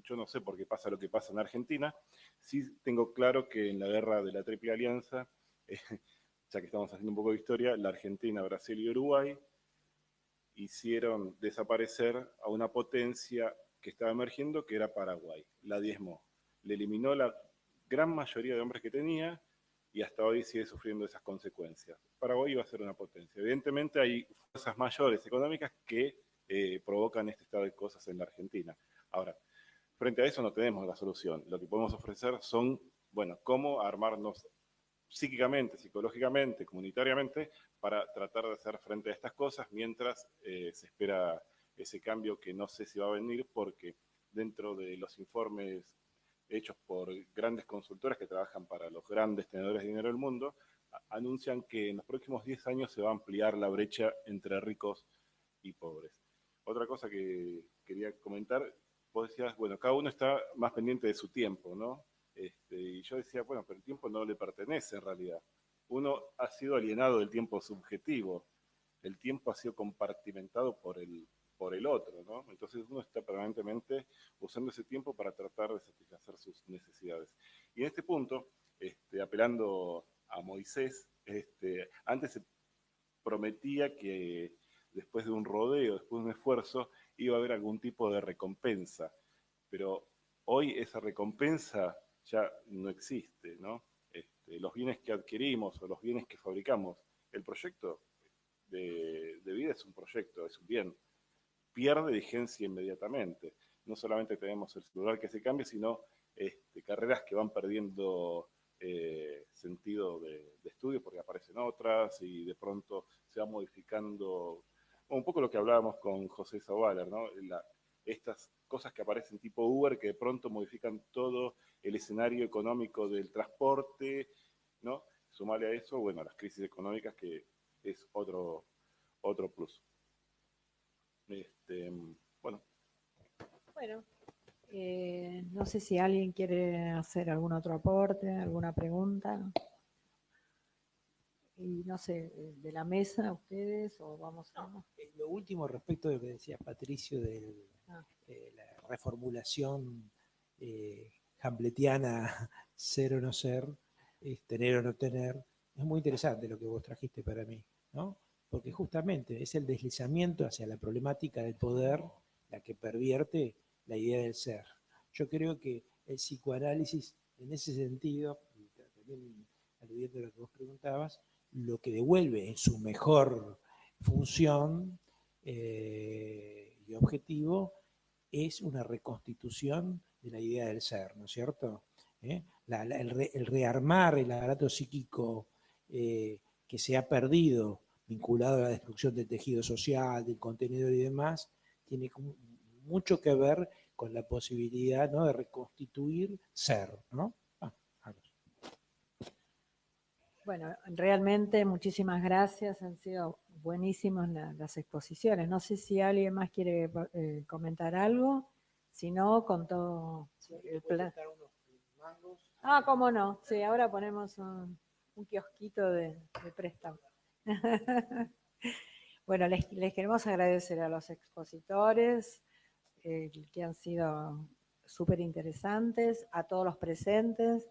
[SPEAKER 3] Yo no sé por qué pasa lo que pasa en Argentina. Sí tengo claro que en la guerra de la Triple Alianza, ya que estamos haciendo un poco de historia, la Argentina, Brasil y Uruguay hicieron desaparecer a una potencia que estaba emergiendo, que era Paraguay. La diezmó. Le eliminó la gran mayoría de hombres que tenía, y hasta hoy sigue sufriendo esas consecuencias. Paraguay iba a ser una potencia. Evidentemente hay fuerzas mayores económicas que provocan este estado de cosas en la Argentina. Ahora, frente a eso no tenemos la solución. Lo que podemos ofrecer son bueno, cómo armarnos psíquicamente, psicológicamente, comunitariamente, para tratar de hacer frente a estas cosas mientras se espera ese cambio que no sé si va a venir, porque dentro de los informes hechos por grandes consultoras que trabajan para los grandes tenedores de dinero del mundo, anuncian que en los próximos 10 años se va a ampliar la brecha entre ricos y pobres. Otra cosa que quería comentar, vos decías, bueno, cada uno está más pendiente de su tiempo, ¿no? Y yo decía, bueno, pero el tiempo no le pertenece en realidad. Uno ha sido alienado del tiempo subjetivo. El tiempo ha sido compartimentado por el otro, ¿no? Entonces uno está permanentemente usando ese tiempo para tratar de satisfacer sus necesidades. Y en este punto, apelando a Moisés, antes se prometía que después de un rodeo, después de un esfuerzo, iba a haber algún tipo de recompensa. Pero hoy esa recompensa ya no existe, ¿no? Los bienes que adquirimos o los bienes que fabricamos, el proyecto de vida es un proyecto, es un bien, pierde vigencia inmediatamente. No solamente tenemos el celular que se cambia, sino carreras que van perdiendo sentido de estudio porque aparecen otras y de pronto se va modificando, un poco lo que hablábamos con José Sauvaler, ¿no? Estas cosas que aparecen tipo Uber que de pronto modifican todo el escenario económico del transporte, ¿no? Sumarle a eso, bueno, las crisis económicas que es otro plus. Bueno.
[SPEAKER 1] Bueno, no sé si alguien quiere hacer algún otro aporte, alguna pregunta. Y no sé, de la mesa, ustedes, o vamos a...
[SPEAKER 2] No, lo último respecto de lo que decía Patricio de la reformulación hamletiana, ser o no ser, tener o no tener, es muy interesante lo que vos trajiste para mí, ¿no? Porque justamente es el deslizamiento hacia la problemática del poder la que pervierte la idea del ser. Yo creo que el psicoanálisis, en ese sentido, y también aludiendo a lo que vos preguntabas, lo que devuelve en su mejor función y objetivo es una reconstitución de la idea del ser, ¿no es cierto? El rearmar el aparato psíquico que se ha perdido vinculado a la destrucción del tejido social, del contenedor y demás, tiene mucho que ver con la posibilidad, ¿no?, de reconstituir ser, ¿no?
[SPEAKER 1] Bueno, realmente muchísimas gracias, han sido buenísimas las exposiciones. No sé si alguien más quiere comentar algo, si no, con todo el plan. Ah, cómo no, sí, ahora ponemos un kiosquito de préstamo. Bueno, les queremos agradecer a los expositores que han sido súper interesantes, a todos los presentes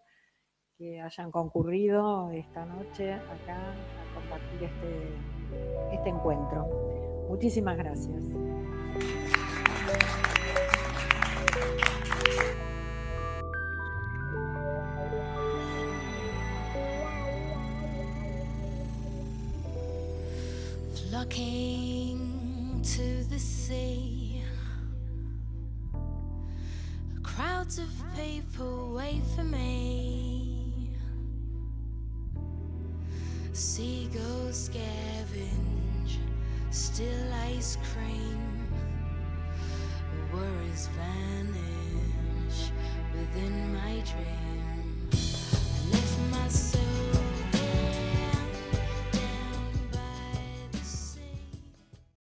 [SPEAKER 1] que hayan concurrido esta noche acá a compartir este encuentro. Muchísimas gracias.
[SPEAKER 10] Flocking to the sea, crowds of people wait for me. Seagulls scavenge still ice cream, worries vanish within my dreams.